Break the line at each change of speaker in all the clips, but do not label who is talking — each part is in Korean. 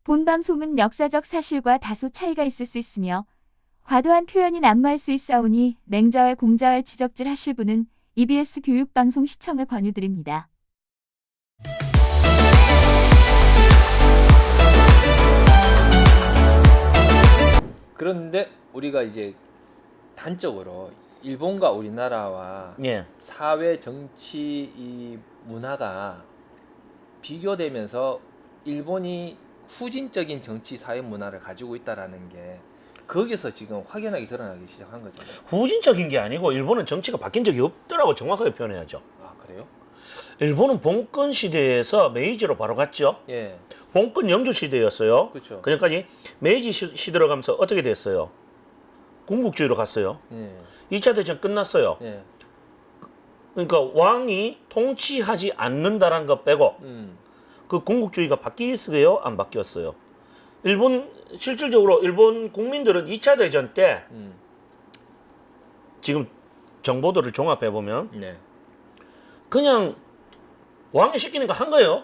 본 방송은 역사적 사실과 다소 차이가 있을 수 있으며 과도한 표현이 난무할 수 있사오니 맹자와 공자와 지적질 하실 분은 EBS 교육방송 시청을 권유드립니다.
그런데 우리가 이제 단적으로 일본과 우리나라와
예.
사회 정치 이 문화가 비교되면서 일본이 후진적인 정치 사회 문화를 가지고 있다라는 게 거기서 지금 확연하게 드러나기 시작한 거잖아요.
후진적인 게 아니고 일본은 정치가 바뀐 적이 없더라고 정확하게 표현해야죠.
아 그래요?
일본은 봉건 시대에서 메이지로 바로 갔죠.
예,
봉건 영조 시대였어요.
그렇죠.
그전까지 메이지 시대로 가면서 어떻게 됐어요? 군국주의로 갔어요.
예,
2차 대전 끝났어요.
예,
그러니까 왕이 통치하지 않는다라는 것 빼고 그 군국주의가 바뀌었어요? 안 바뀌었어요? 실질적으로 일본 국민들은 2차 대전 때 지금 정보들을 종합해 보면
네.
그냥 왕이 시키는 거 한 거예요.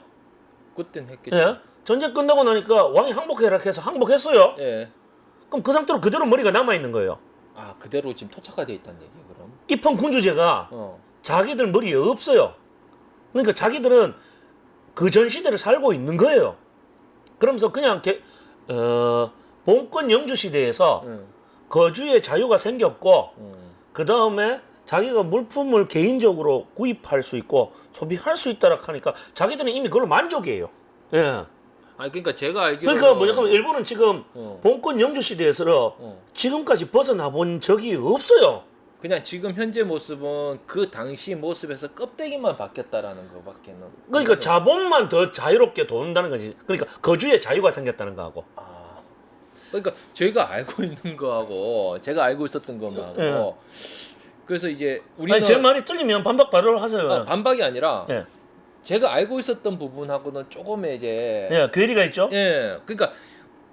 그땐 했겠죠.
예? 전쟁 끝나고 나니까 왕이 항복해라 해서 항복했어요.
예.
그럼 그 상태로 그대로 머리가 남아 있는 거예요.
아 그대로 지금 토착화돼 있다는 얘기예요, 그럼?
입헌 군주제가 자기들 머리에 없어요. 그러니까 자기들은 그 전 시대를 살고 있는 거예요. 그러면서 그냥 봉건 영주 시대에서 거주의 자유가 생겼고 그 다음에 자기가 물품을 개인적으로 구입할 수 있고 소비할 수 있다라 하니까 자기들은 이미 그걸로 만족이에요. 예.
아니 그러니까 제가 알기로는
그러니까 뭐냐면 일본은 지금
어.
봉건 영주 시대에서 지금까지 벗어나 본 적이 없어요.
그냥 지금 현재 모습은 그 당시 모습에서 껍데기만 바뀌었다라는 거밖에는.
그러니까 자본만 더 자유롭게 돈다는 거지. 그러니까 거주의 자유가 생겼다는 거하고.
아, 그러니까 저희가 알고 있는 거하고 제가 알고 있었던 것하고 그래서 이제 우리는
아니 제 말이 틀리면 반박 바로 하세요.
반박이 아니라
예.
제가 알고 있었던 부분하고는 조금의 이제
예, 괴리가 있죠.
예, 그러니까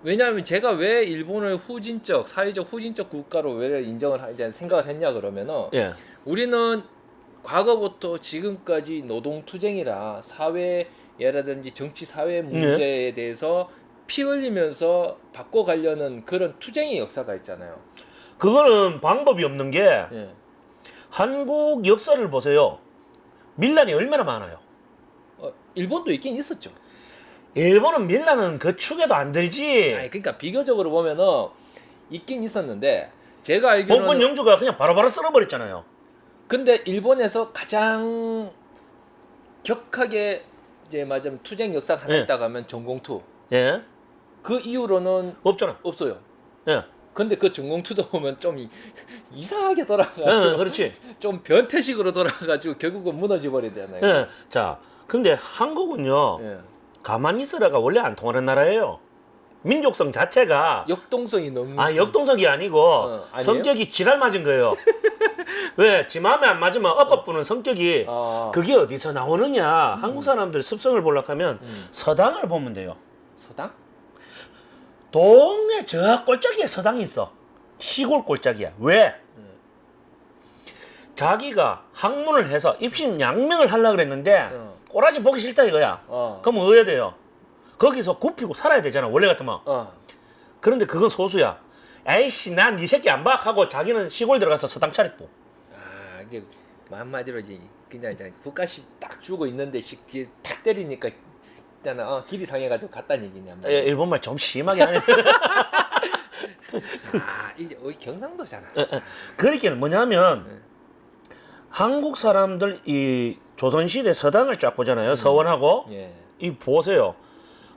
왜냐하면 제가 왜 일본을 후진적 사회적 후진적 국가로 왜 인정을 이제 생각을 했냐 그러면은
예.
우리는 과거부터 지금까지 노동투쟁이라 사회라든지 정치 사회 문제에 대해서 피 흘리면서 바꿔가려는 그런 투쟁의 역사가 있잖아요.
그거는 방법이 없는 게
예.
한국 역사를 보세요. 밀란이 얼마나 많아요.
일본도 있긴 있었죠.
일본은 밀란은 그 축에도 안 들지.
아니, 그러니까 비교적으로 보면은 있긴 있었는데 제가 알기로는
봉건 영주가 그냥 바로바로 쓸어버렸잖아요.
근데 일본에서 가장 격하게 이제 맞으면 투쟁 역사가 하나
예.
있다고 하면 전공투.
예.
그 이후로는
없잖아.
없어요.
예.
근데 그 전공투도 보면 좀 이상하게 돌아가지고
예, 그렇지.
좀 변태식으로 돌아가가지고 결국은 무너져 버리잖아요.
예. 자, 근데 한국은요.
예.
가만히 있으라가 원래 안 통하는 나라예요. 민족성 자체가
역동성이 너무
역동성이 아니고
아니에요?
성격이 지랄 맞은 거예요. 왜? 지 마음에 안 맞으면 엎어부는 성격이 그게 어디서 나오느냐. 한국 사람들 습성을 보려고 하면 서당을 보면 돼요.
서당?
동네 저 꼴짝이에 서당이 있어. 시골 꼴짝이야. 왜? 자기가 학문을 해서 입신 양명을 하려고 그랬는데 꼬라지 보기 싫다 이거야. 그럼 어야 돼요? 거기서 굽히고 살아야 되잖아. 원래 같으면. 그런데 그건 소수야. 에이씨 난 네 새끼 안 봐 하고 자기는 시골 들어가서 서당 차리고.
아 이게 한마디로 이제 그냥 국가시 딱 주고 있는데 뒤에 탁 때리니까 있잖아. 길이 상해가지고 갔다는 얘기냐.
일본말 좀 심하게 하네.
아 이게 경상도잖아.
그러니까 뭐냐면 한국 사람들 이 조선시대 서당을 쫙 보잖아요. 서원하고
예.
이 보세요.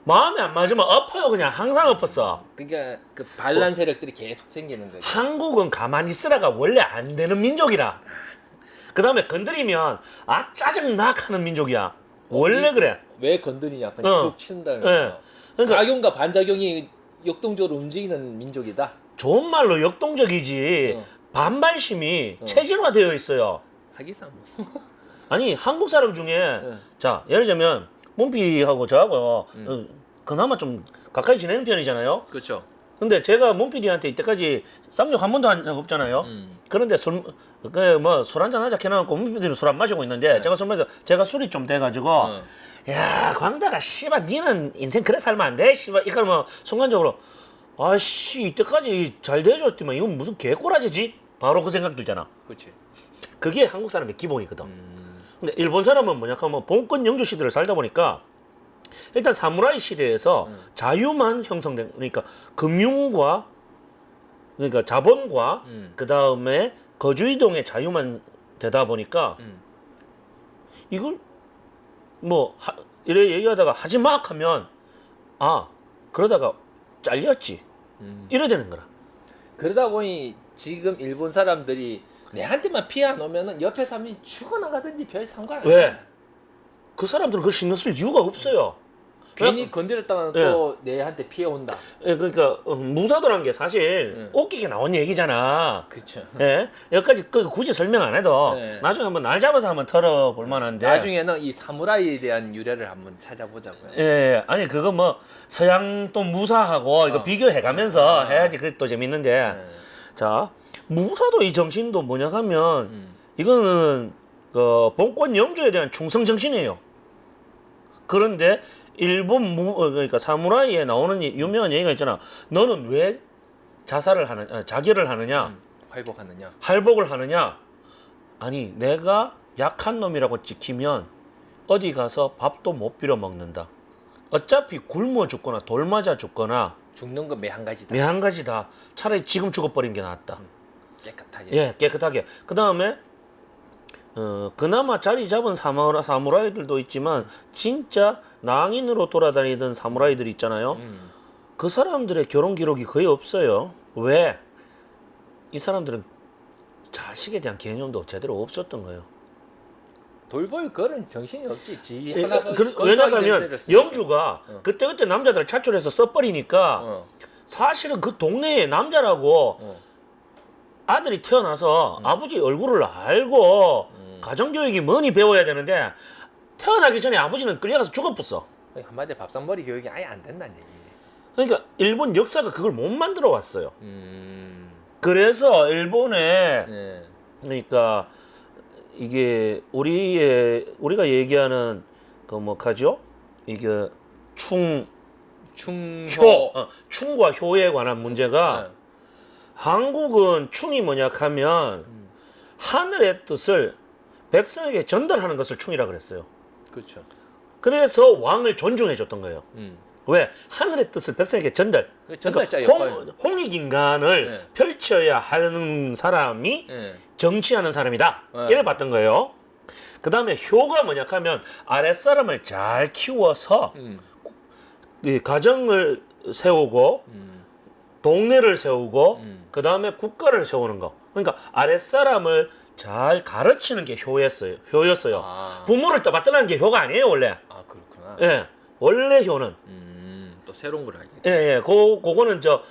마음에 안 맞으면 엎어요. 그냥 항상 엎었어.
그러니까 그 반란 세력들이 계속 생기는 거죠.
한국은 가만히 있으라가 원래 안 되는 민족이라. 그 다음에 건드리면 짜증나 하는 민족이야. 원래 그래.
왜 건드리냐? 그냥 툭 친다면
그러니까
작용과 반작용이 역동적으로 움직이는 민족이다.
좋은 말로 역동적이지. 반발심이 체질화되어 있어요.
하기사 뭐.
아니 한국 사람 중에 자 예를 들면 문피하고 저하고 그나마 좀 가까이 지내는 편이잖아요.
그렇죠.
근데 제가 문피디한테 이때까지 쌍욕 한 번도 한 적 없잖아요. 그런데 술 한잔 하자 해놓고 문피디는 술 안 마시고 있는데 제가 술 마셔 제가 술이 좀 돼가지고 야 광다가 씨발 니는 인생 그래 살면 안 돼. 씨발 이걸 뭐 순간적으로 아씨 이때까지 잘 대해줬더만 이건 무슨 개꼬라지지? 바로 그 생각 들잖아.
그렇지.
그게 한국 사람의 기본이거든. 근데 일본 사람은 뭐냐 하면 봉건 영주 시대를 살다 보니까 일단 사무라이 시대에서 자유만 형성된 그러니까 금융과 그러니까 자본과 그 다음에 거주 이동의 자유만 되다 보니까 이걸 뭐 이래 얘기하다가 하지 마 하면 아 그러다가 잘렸지 이래 되는 거라.
그러다 보니 지금 일본 사람들이 내한테만 피해 안 오면은 옆에 사람이 죽어나가든지 별 상관 안
왜?
해.
그 사람들은 그걸 신경 쓸 이유가 없어요.
괜히 건드렸다가 또 내한테 피해 온다.
예, 그러니까 무사도란 게 사실 웃기게 나온 얘기잖아.
그렇죠.
예, 여기까지 굳이 설명 안 해도
네.
나중에 한번 날 잡아서 한번 털어볼 만한데.
나중에는 이 사무라이에 대한 유래를 한번 찾아보자고요.
예, 아니 그거 뭐 서양 또 무사하고 이거 비교해가면서 해야지 그게 또 재밌는데. 자, 무사도 이 정신도 뭐냐 하면 이거는 그 봉건 영주에 대한 충성 정신이에요. 그런데 일본 그러니까 사무라이에 나오는 유명한 얘기가 있잖아. 너는 왜 자결을 하느냐?
활복하느냐?
할복을 하느냐? 아니 내가 약한 놈이라고 찍히면 어디 가서 밥도 못 빌어 먹는다. 어차피 굶어 죽거나 돌 맞아 죽거나
죽는 건 매 한 가지다.
매 한 가지다. 차라리 지금 죽어버린 게 낫다.
깨끗하게.
예, 깨끗하게. 그 다음에 그나마 자리 잡은 사무라이들도 있지만 진짜 낭인으로 돌아다니던 사무라이들 있잖아요. 그 사람들의 결혼 기록이 거의 없어요. 왜? 이 사람들은 자식에 대한 개념도 제대로 없었던 거예요.
돌볼 그런 정신이 없지. 지
예,
하나가
왜냐하면 영주가 그때그때 남자들을 차출해서 써버리니까 사실은 그 동네에 남자라고 아들이 태어나서 아버지 얼굴을 알고 가정교육이 뭐니 배워야 되는데 태어나기 전에 아버지는 끌려가서 죽어버렸어.
한마디로 밥상머리 교육이 아예 안 된다는 얘기.
그러니까 일본 역사가 그걸 못 만들어 왔어요. 그래서 일본에
네.
그러니까 이게 우리가 얘기하는 그 뭐가죠? 이게
충효.
충과 효에 관한 문제가 한국은 충이 뭐냐 하면 하늘의 뜻을 백성에게 전달하는 것을 충이라 그랬어요.
그렇죠.
그래서 왕을 존중해 줬던 거예요. 왜? 하늘의 뜻을 백성에게 전달.
전달자
그러니까 홍익인간을 펼쳐야 하는 사람이 정치하는 사람이다. 이래 봤던 거예요. 그 다음에 효가 뭐냐 하면 아랫사람을 잘 키워서 이 가정을 세우고 동네를 세우고 그 다음에 국가를 세우는 거. 그러니까 아랫사람을 잘 가르치는 게 효였어요. 부모를 떠받드는 게 효가 아니에요 원래.
아 그렇구나.
예, 원래 효는.
또 새로운 걸 알게.
예. 그거는 저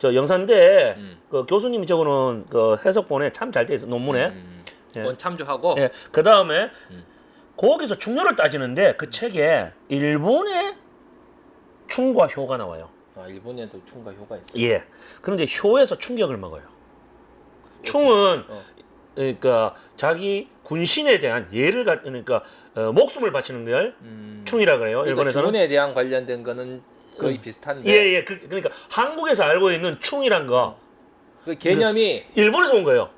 영산대 그 교수님이 적어놓은 그 해석본에 참 잘 돼 있어 논문에.
원 참조하고.
예. 그 다음에 거기서 충효를 따지는데 그 책에 일본의 충과 효가 나와요.
아 일본에도 충과 효가 있어.
예. 그런데 효에서 충격을 먹어요. 충은 그러니까 자기 군신에 대한 그러니까 목숨을 바치는 걸 충이라 그래요.
그러니까
일본에서는.
주문에 대한 관련된 거는 거의 비슷한데.
예. 그러니까 한국에서 알고 있는 충이란 거.
그 개념이
일본에서 온 거예요.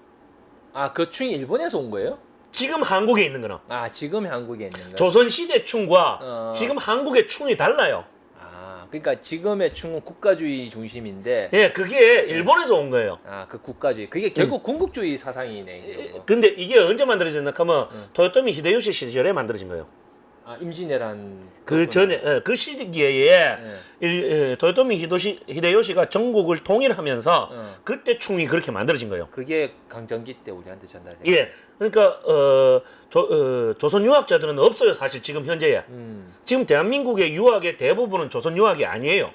아 그 충이 일본에서 온 거예요?
지금 한국에 있는 거는.
아 지금 한국에 있는 거.
조선시대 충과 지금 한국의 충이 달라요.
아 그러니까 지금의 충은 국가주의 중심인데.
예, 그게 일본에서 온 거예요.
아 그 국가주의. 그게 결국 군국주의 사상이네. 이게.
근데 이게 언제 만들어졌나 하면 도요토미 히데요시 시절에 만들어진 거예요.
아 임진왜란.
그 전에 그 시기에 도요토미 히데요시가 전국을 통일하면서 그때 충이 그렇게 만들어진 거예요.
그게 강점기 때 우리한테 전달된.
예, 그러니까 조선 유학자들은 없어요 사실 지금 현재에. 지금 대한민국의 유학의 대부분은 조선 유학이 아니에요.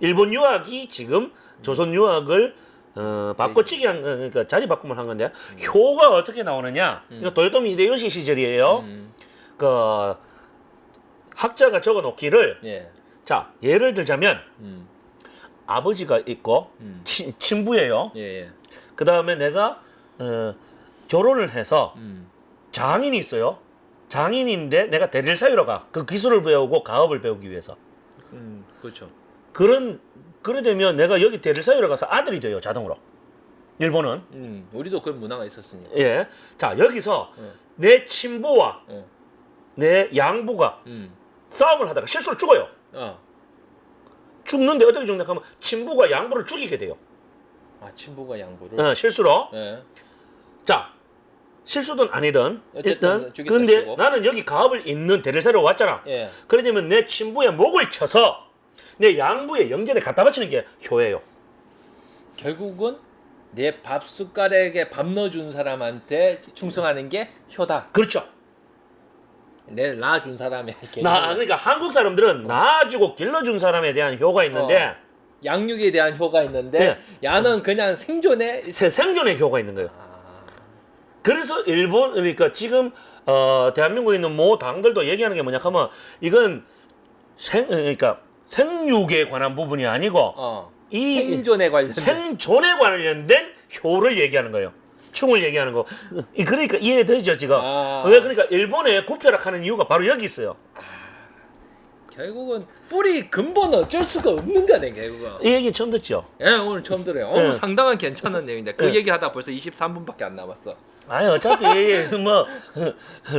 일본 유학이 지금 조선 유학을 바꿔치기 그러니까 자리 바꿈을 한 건데 효가 어떻게 나오느냐? 이거 도요토미 히데요시 시절이에요. 그 학자가 적어놓기를 자 예를 들자면 아버지가 있고 친부예요. 그 다음에 내가 결혼을 해서 장인이 있어요. 장인인데 내가 대리를 사유로 가. 그 기술을 배우고 가업을 배우기 위해서.
그렇죠.
그래 되면 내가 여기 대리를 사유로 가서 아들이 돼요, 자동으로. 일본은.
우리도 그런 문화가 있었으니까.
예. 자, 여기서 내 친부와 내 양부가 싸움을 하다가 실수로 죽어요. 죽는데 어떻게 죽냐 하면 친부가 양부를 죽이게 돼요.
아, 친부가 양부를.
실수로.
네.
자, 실수든 아니든
어쨌든
일단
죽였다
근데
치고.
나는 여기 가업을 잇는 대리를 사유로 왔잖아.
예.
그러면 내 친부의 목을 쳐서 내 양부의 영전에 갖다 바치는 게 효예요.
결국은 내 밥 숟가락에 밥 넣어준 사람한테 충성하는 게 효다.
그렇죠.
내 낳아준 사람에게.
그러니까 한국 사람들은 낳아주고 길러준 사람에 대한 효가 있는데
양육에 대한 효가 있는데
네.
야는 그냥 생존에.
생존의 효가 있는 거예요. 그래서 일본 그러니까 지금 대한민국에 있는 모 당들도 얘기하는 게 뭐냐 하면 이건 그러니까 생육에 관한 부분이 아니고 이
생존에 관련된.
생존에 관련된 효를 얘기하는 거예요. 충을 얘기하는 거. 그러니까 이해되죠 지금? 왜 그러니까 일본에 구표락하는 이유가 바로 여기 있어요.
결국은 뿌리 근본은 어쩔 수가 없는 거네 결국은.
이 얘기 처음 듣죠?
예, 오늘 처음 들어요. 상당한 괜찮은 내용인데 그 얘기하다 벌써 23분밖에 안 남았어.
아니 어차피 뭐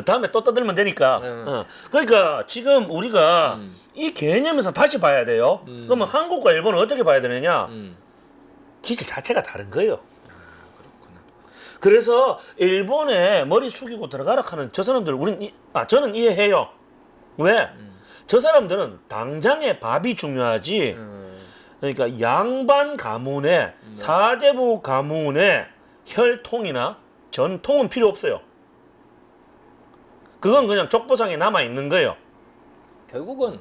다음에 또 떠들면 되니까. 그러니까 지금 우리가 이 개념에서 다시 봐야 돼요. 그러면 한국과 일본은 어떻게 봐야 되느냐? 기질 자체가 다른 거예요.
그렇구나.
그래서 일본에 머리 숙이고 들어가라 하는 저 사람들 저는 이해해요. 왜? 저 사람들은 당장의 밥이 중요하지. 그러니까 양반 가문의 사대부 가문의 혈통이나 전통은 필요 없어요. 그건 그냥 족보상에 남아 있는 거예요.
결국은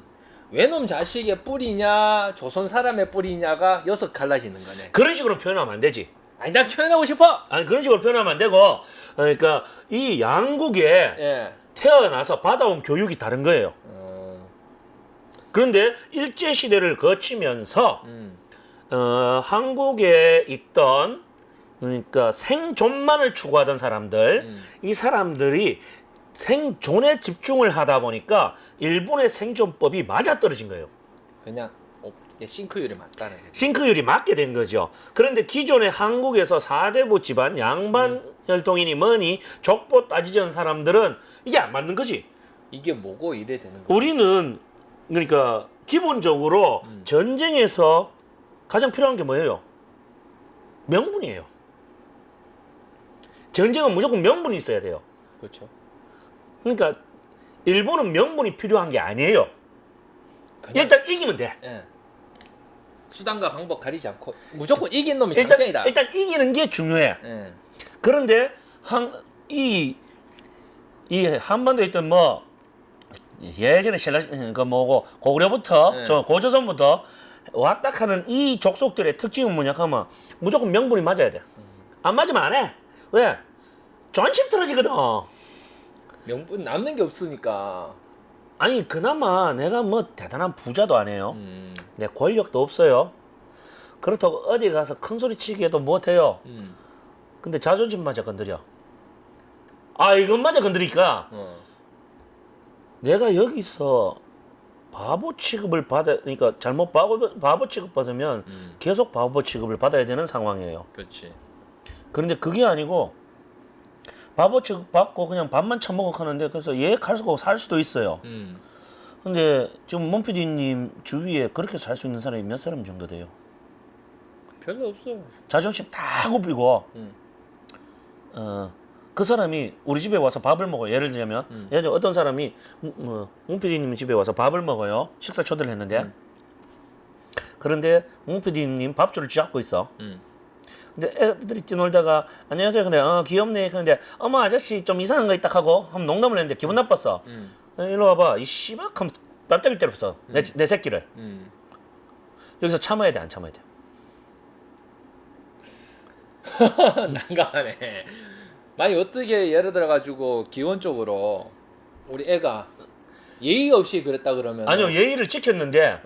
외놈 자식의 뿌리냐 조선 사람의 뿌리냐가 여섯 갈라지는 거네.
그런 식으로 표현하면 안 되지.
아니 난 표현하고 싶어.
아니 그런 식으로 표현하면 안 되고 그러니까 이 양국에 태어나서 받아온 교육이 다른 거예요. 그런데 일제 시대를 거치면서 한국에 있던 그러니까 생존만을 추구하던 사람들 이 사람들이 생존에 집중을 하다 보니까 일본의 생존법이 맞아떨어진 거예요.
그냥 싱크율이 맞다는 거지.
싱크율이 맞게 된 거죠. 그런데 기존의 한국에서 사대부 집안 양반 혈통이니 뭐니 족보 따지던 사람들은 이게 안 맞는 거지.
이게 뭐고 이래 되는 거야.
우리는 그러니까 기본적으로 전쟁에서 가장 필요한 게 뭐예요? 명분이에요. 전쟁은 무조건 명분이 있어야 돼요.
그렇죠.
그러니까 일본은 명분이 필요한 게 아니에요. 일단 이기면 돼.
예. 수단과 방법 가리지 않고 무조건 이긴 놈이 장땡이다.
일단 이기는 게 중요해.
예.
그런데 이 한반도에 있던 뭐 예전에 그 뭐고 고구려부터 저 고조선부터 왔다 하는 이 족속들의 특징은 뭐냐 하면 무조건 명분이 맞아야 돼. 안 맞으면 안 해. 왜? 존심 떨어지거든.
명분 남는 게 없으니까.
아니 그나마 내가 뭐 대단한 부자도 아니에요. 내 권력도 없어요. 그렇다고 어디 가서 큰 소리 치기에도 못해요. 근데 자존심마저 건드려. 이것마저 건드리니까 내가 여기서 바보 취급을 그러니까 잘못 바보 취급 받으면 계속 바보 취급을 받아야 되는 상황이에요.
그렇지.
그런데 그게 아니고 바보 취급 받고 그냥 밥만 처먹어 하는데 그래서 얘 가지고 살 수도 있어요. 근데 지금 몬 PD님 주위에 그렇게 살 수 있는 사람이 몇 사람 정도 돼요?
별로 없어요.
자존심 다 굽히고 그 사람이 우리 집에 와서 밥을 먹어요. 예를 들자면 어떤 사람이 몬 PD님 집에 와서 밥을 먹어요. 식사 초대를 했는데 그런데 몬 PD님 밥줄을 쥐고 있어. 근데 애들이 뛰놀다가 안녕하세요. 근데 귀엽네. 근데 어머 아저씨 좀 이상한 거 있다 하고 한번 농담을 했는데 기분 나빴어. 일로 와봐. 이 씨박 하면 뺨때기 때렸어. 내 새끼를. 여기서 참아야 돼, 안 참아야 돼?
난감하네. 만약 어떻게 예를 들어 가지고 기본적으로 우리 애가 예의 없이 그랬다 그러면
아니요, 예의를 지켰는데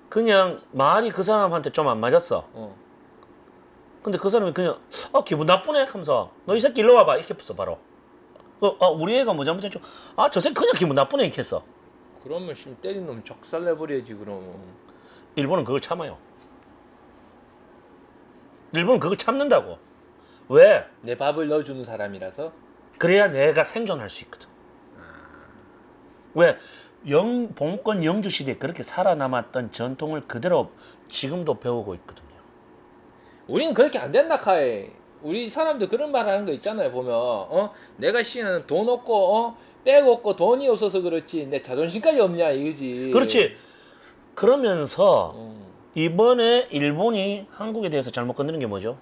그냥 말이 그 사람한테 좀 안 맞았어. 근데 그 사람이 그냥 기분 나쁘네 하면서 너 이 새끼 일로 와봐 이렇게 했어 바로. 우리 애가 뭐 잘못했죠? 저 새끼 그냥 기분 나쁜 애 했어.
그러면 지금 때린 놈 적살내버려야지 그럼.
일본은 그걸 참아요. 일본은 그걸 참는다고. 왜?
내 밥을 넣어주는 사람이라서.
그래야 내가 생존할 수 있거든. 왜? 봉건 영주 시대에 그렇게 살아남았던 전통을 그대로 지금도 배우고 있거든요.
우리는 그렇게 안 된다 카이. 우리 사람들 그런 말 하는 거 있잖아요. 보면 내가 씨는 돈 없고 백 없고 돈이 없어서 그렇지 내 자존심까지 없냐 이거지.
그렇지. 그러면서
어.
이번에 일본이 한국에 대해서 잘못 건드는 게 뭐죠?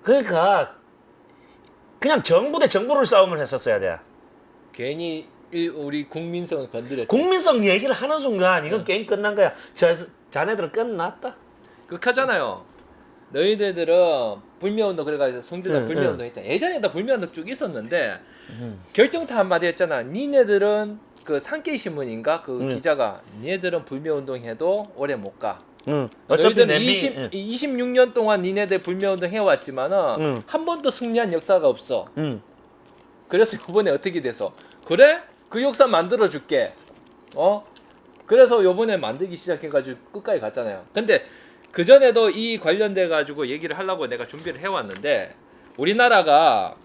그러니까 그냥 정부 대 정부를 싸움을 했었어야 돼.
괜히 우리 국민성을 건드렸지.
국민성 얘기를 하는 순간 이건 게임 끝난 거야. 자네들은 끝났다.
극하잖아요. 너희들은 불매운동 그래가지고 성주가
응,
불매운동 했잖아. 예전에 다 불매운동 쭉 있었는데 결정타 한마디 했잖아. 니네들은 그 산케이 신문인가 그
응.
기자가 니네들은 불매운동 해도 오래 못 가.
어차피
너희들은 26년 동안 니네들 불매운동 해왔지만은
응.
한 번도 승리한 역사가 없어.
응.
그래서 이번에 어떻게 돼서 그래? 그 역사 만들어줄게. 그래서 요번에 만들기 시작해가지고 끝까지 갔잖아요. 근데 그 전에도 이 관련돼 가지고 얘기를 하려고 내가 준비를 해왔는데 우리나라가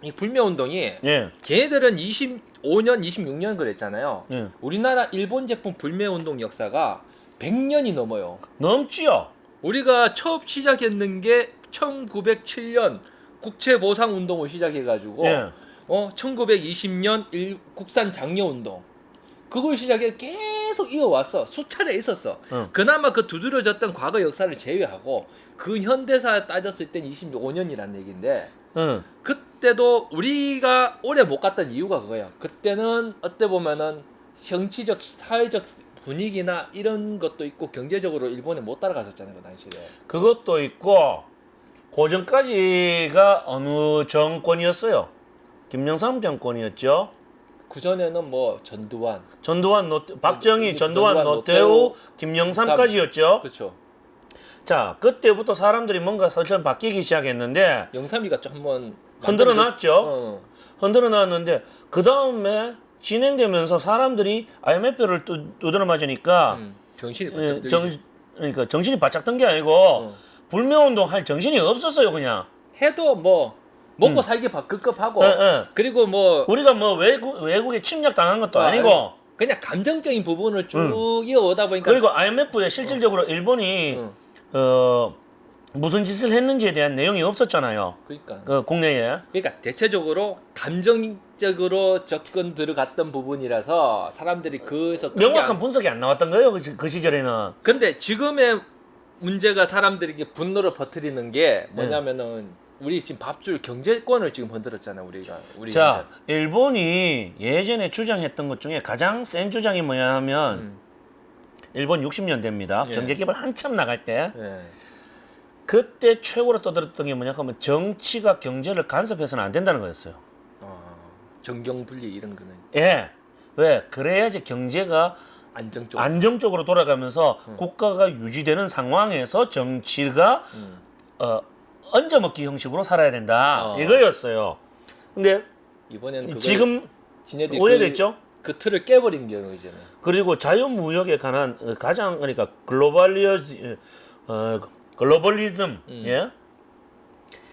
이 불매운동이
예.
걔네들은 25년, 26년 그랬잖아요.
예.
우리나라 일본 제품 불매운동 역사가 100년이 넘어요.
넘지요.
우리가 처음 시작했는 게 1907년 국채보상운동을 시작해가지고
예.
1920년 국산 장려운동 그걸 시작해 계속 이어왔어. 수차례 있었어.
응.
그나마 그 두드러졌던 과거 역사를 제외하고 그 현대사 따졌을 땐 25년이란 얘기인데
응.
그때도 우리가 오래 못 갔던 이유가 그거야. 그때는 어때 보면은 정치적 사회적 분위기나 이런 것도 있고 경제적으로 일본에 못 따라갔었잖아요 그 당시에.
그것도 있고 고전까지가 어느 정권이었어요? 김영삼 정권이었죠.
그 전에는 뭐 전두환,
박정희, 전두환, 노태우, 김영삼까지였죠.
그렇죠.
자, 그때부터 사람들이 뭔가 설정 바뀌기 시작했는데
영삼이가 좀 한번
흔들어 놨죠.
어.
흔들어 놨는데 그 다음에 진행되면서 사람들이 IMF를 두드려 맞으니까
정신이 바짝 들지.
그러니까 정신이 바짝 든 게 아니고
어.
불매운동 할 정신이 없었어요 그냥.
해도 뭐 먹고 살기 급급하고
예.
그리고 뭐
우리가 뭐 외국에 침략 당한 것도 아니고
그냥 감정적인 부분을 쭉 이어오다 보니까
그리고 IMF에 실질적으로 일본이 무슨 짓을 했는지에 대한 내용이 없었잖아요.
그러니까
국내에.
그러니까 대체적으로 감정적으로 접근 들어갔던 부분이라서 사람들이 그에서
명확한 분석이 안 나왔던 거예요 그 시절에는.
근데 지금의 문제가 사람들에게 분노를 버뜨리는 게 뭐냐면은 우리 지금 밥줄 경제권을 지금 흔들었잖아 우리가.
자, 일본이 예전에 주장했던 것 중에 가장 센 주장이 뭐냐 하면 일본 60년대입니다.
예.
경제 개발 한참 나갈 때
예.
그때 최고로 떠들었던 게 뭐냐 하면 정치가 경제를 간섭해서는 안 된다는 거였어요.
정경분리 이런 거는
예. 왜? 그래야지 경제가 안정적으로 돌아가면서 국가가 유지되는 상황에서 정치가 얹어먹기 형식으로 살아야 된다. 이거였어요. 근데
이번에는
지금
지네들이
오해됐죠?
그 틀을 깨버린 경우잖아요.
그리고 자유무역에 관한 가장 그러니까 글로벌리즘 예?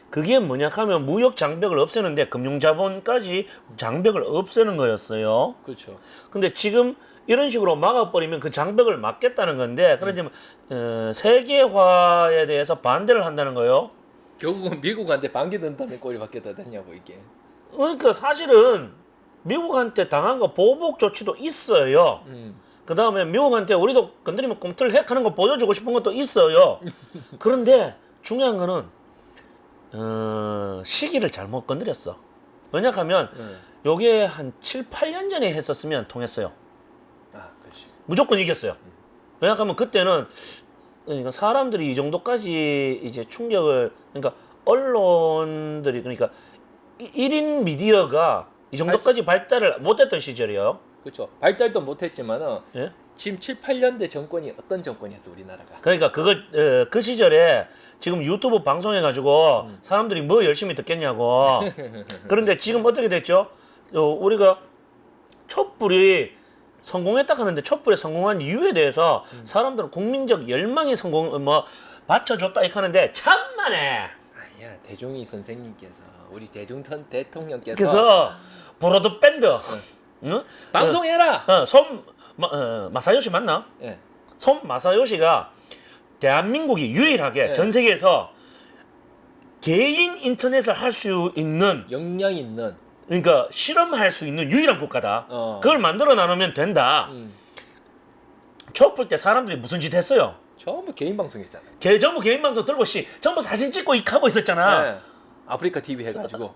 그게 뭐냐 하면 무역 장벽을 없애는데 금융자본까지 장벽을 없애는 거였어요.
그렇죠.
근데 지금 이런 식으로 막아버리면 그 장벽을 막겠다는 건데 그러지만 세계화에 대해서 반대를 한다는 거예요.
결국은 미국한테 반기든다는 꼴이 바뀌었다 됐냐고 이게.
그러니까 사실은 미국한테 당한 거 보복 조치도 있어요. 그 다음에 미국한테 우리도 건드리면 꼼틀 핵 하는 거 보여주고 싶은 것도 있어요. 그런데 중요한 거는 시기를 잘못 건드렸어. 왜냐하면 요게 한 7, 8년 전에 했었으면 통했어요.
그렇지.
무조건 이겼어요. 왜냐하면 그때는 그러니까 사람들이 이 정도까지 이제 충격을 그러니까 언론들이 그러니까 1인 미디어가 이 정도까지 발달을 못했던 시절이에요.
그렇죠. 발달도 못했지만은
예?
지금 7, 8년대 정권이 어떤 정권이었어 우리나라가?
그러니까 그걸 그 시절에 지금 유튜브 방송해가지고 사람들이 뭐 열심히 듣겠냐고. 그런데 지금 어떻게 됐죠? 우리가 촛불이 성공했다 하는데 촛불에 성공한 이유에 대해서 사람들은 국민적 열망이 받쳐줬다 이렇게 하는데 참만해.
아니야, 대종이 선생님께서 우리 대중턴 대통령께서
그래서 브로드 밴드 응?
방송해라.
마사요시 맞나?
예.
손 마사요시가 대한민국이 유일하게
네.
전 세계에서 개인 인터넷을 할 수 있는,
역량 있는.
그러니까 실험할 수 있는 유일한 국가다. 그걸 만들어 나누면 된다. 촛불 때 사람들이 무슨 짓 했어요?
전부 개인 방송했잖아.
전부 개인 방송 들고 전부 사진 찍고 하고 있었잖아.
네. 아프리카 TV 해가지고.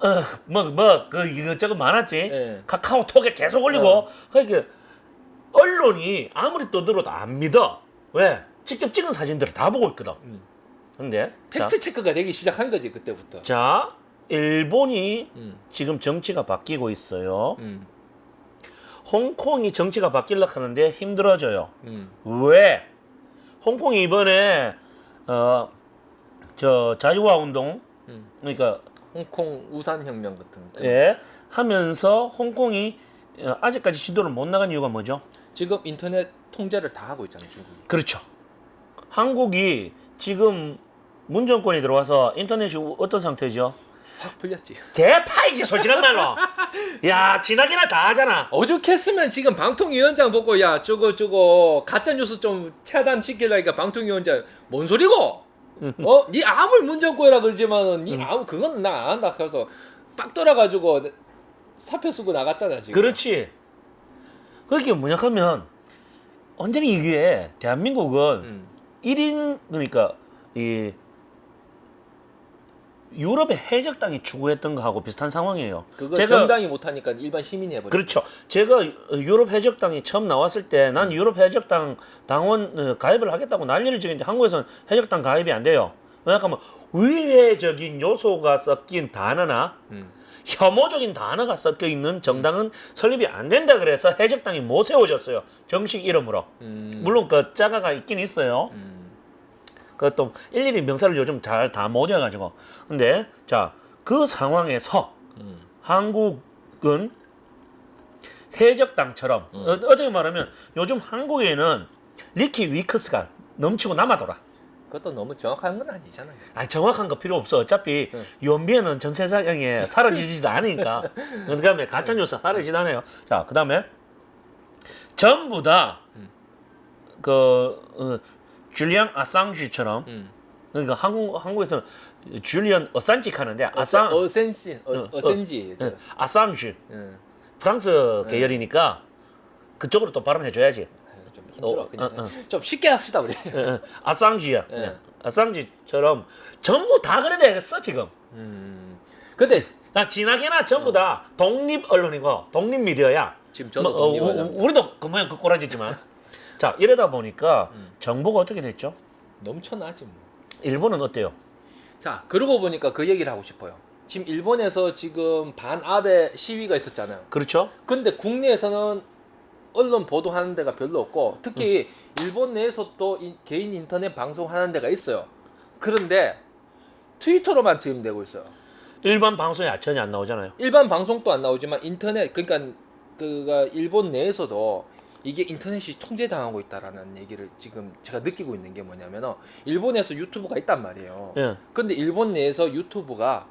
이것저것 많았지.
네.
카카오톡에 계속 올리고. 그러니까 언론이 아무리 떠들어도 안 믿어. 왜? 직접 찍은 사진들을 다 보고 있거든. 근데
팩트 체크가 되기 시작한 거지 그때부터.
자, 일본이 지금 정치가 바뀌고 있어요. 홍콩이 정치가 바뀌려고 하는데 힘들어져요. 왜? 홍콩이 이번에 자유화 운동 그러니까
홍콩 우산 혁명 같은 거.
예, 하면서 홍콩이 아직까지 지도를 못 나간 이유가 뭐죠?
지금 인터넷 통제를 다 하고 있잖아요, 중국이.
그렇죠. 한국이 지금 문정권이 들어와서 인터넷이 어떤 상태죠?
확 풀렸지.
개파이지 솔직한 말로. 야, 지나기나 다 하잖아.
어죽했으면 지금 방통위원장 보고 야 저거 가짜 뉴스 좀 차단시키려니까 방통위원장 뭔 소리고? 니 아무리 문정권이라 그러지만은 니 아무 그건 나 안 한다. 그래서 빡 돌아가지고 사표 쓰고 나갔잖아 지금.
그렇지. 그게 뭐냐 하면 완전히 이게 대한민국은 1인 그러니까 이 유럽의 해적당이 추구했던 거하고 비슷한 상황이에요.
그거 정당이 못하니까 일반 시민이 해버려.
그렇죠. 제가 유럽 해적당이 처음 나왔을 때 난 유럽 해적당 당원 가입을 하겠다고 난리를 지는데 한국에서는 해적당 가입이 안 돼요. 왜냐하면 위해적인 요소가 섞인 단어나 혐오적인 단어가 섞여 있는 정당은 설립이 안 된다 그래서 해적당이 못 세워졌어요. 정식 이름으로. 물론 그 자가가 있긴 있어요. 그것도 일일이 명사를 요즘 잘 다 못 외워가지고. 근데 자, 그 상황에서 한국은 해적당처럼 어떻게 말하면 요즘 한국에는 리키 위크스가 넘치고 남아돌아.
그것도 너무 정확한 건 아니잖아요.
아니, 정확한 거 필요 없어. 어차피 연비에는 전 세상에 사라지지도 않으니까. 그다음에 가짜 뉴스 사라지지도 않아요. 자, 그다음에 전부 다 줄리안 아상지처럼 그러니까 한국에서는 줄리안 어산지 하는데
어센지.
아상지 프랑스 계열이니까 그쪽으로 또 발음해 줘야지.
좀 힘들어. 그냥 좀 쉽게 합시다 우리.
아상지야. 아상지처럼 전부 다 그래 되겠어 지금.
근데
나 진하게나 전부 다 독립 언론이고 독립 미디어야.
지금 저도 독립 언론.
우리도 그 모양 그 꼬라지지만. 자, 이러다 보니까 정보가 어떻게 됐죠?
넘쳐나지 뭐.
일본은 어때요?
자, 그러고 보니까 그 얘기를 하고 싶어요. 지금 일본에서 지금 반아베 시위가 있었잖아요.
그렇죠?
근데 국내에서는 언론 보도하는 데가 별로 없고 특히 일본 내에서 또 개인 인터넷 방송하는 데가 있어요. 그런데 트위터로만 지금 되고 있어요.
일반 방송에 전혀 안 나오잖아요.
일반 방송도 안 나오지만 인터넷 그러니까 그가 일본 내에서도 이게 인터넷이 통제당하고 있다라는 얘기를 지금 제가 느끼고 있는 게 뭐냐면 일본에서 유튜브가 있단 말이에요.
예.
근데 일본 내에서 유튜브가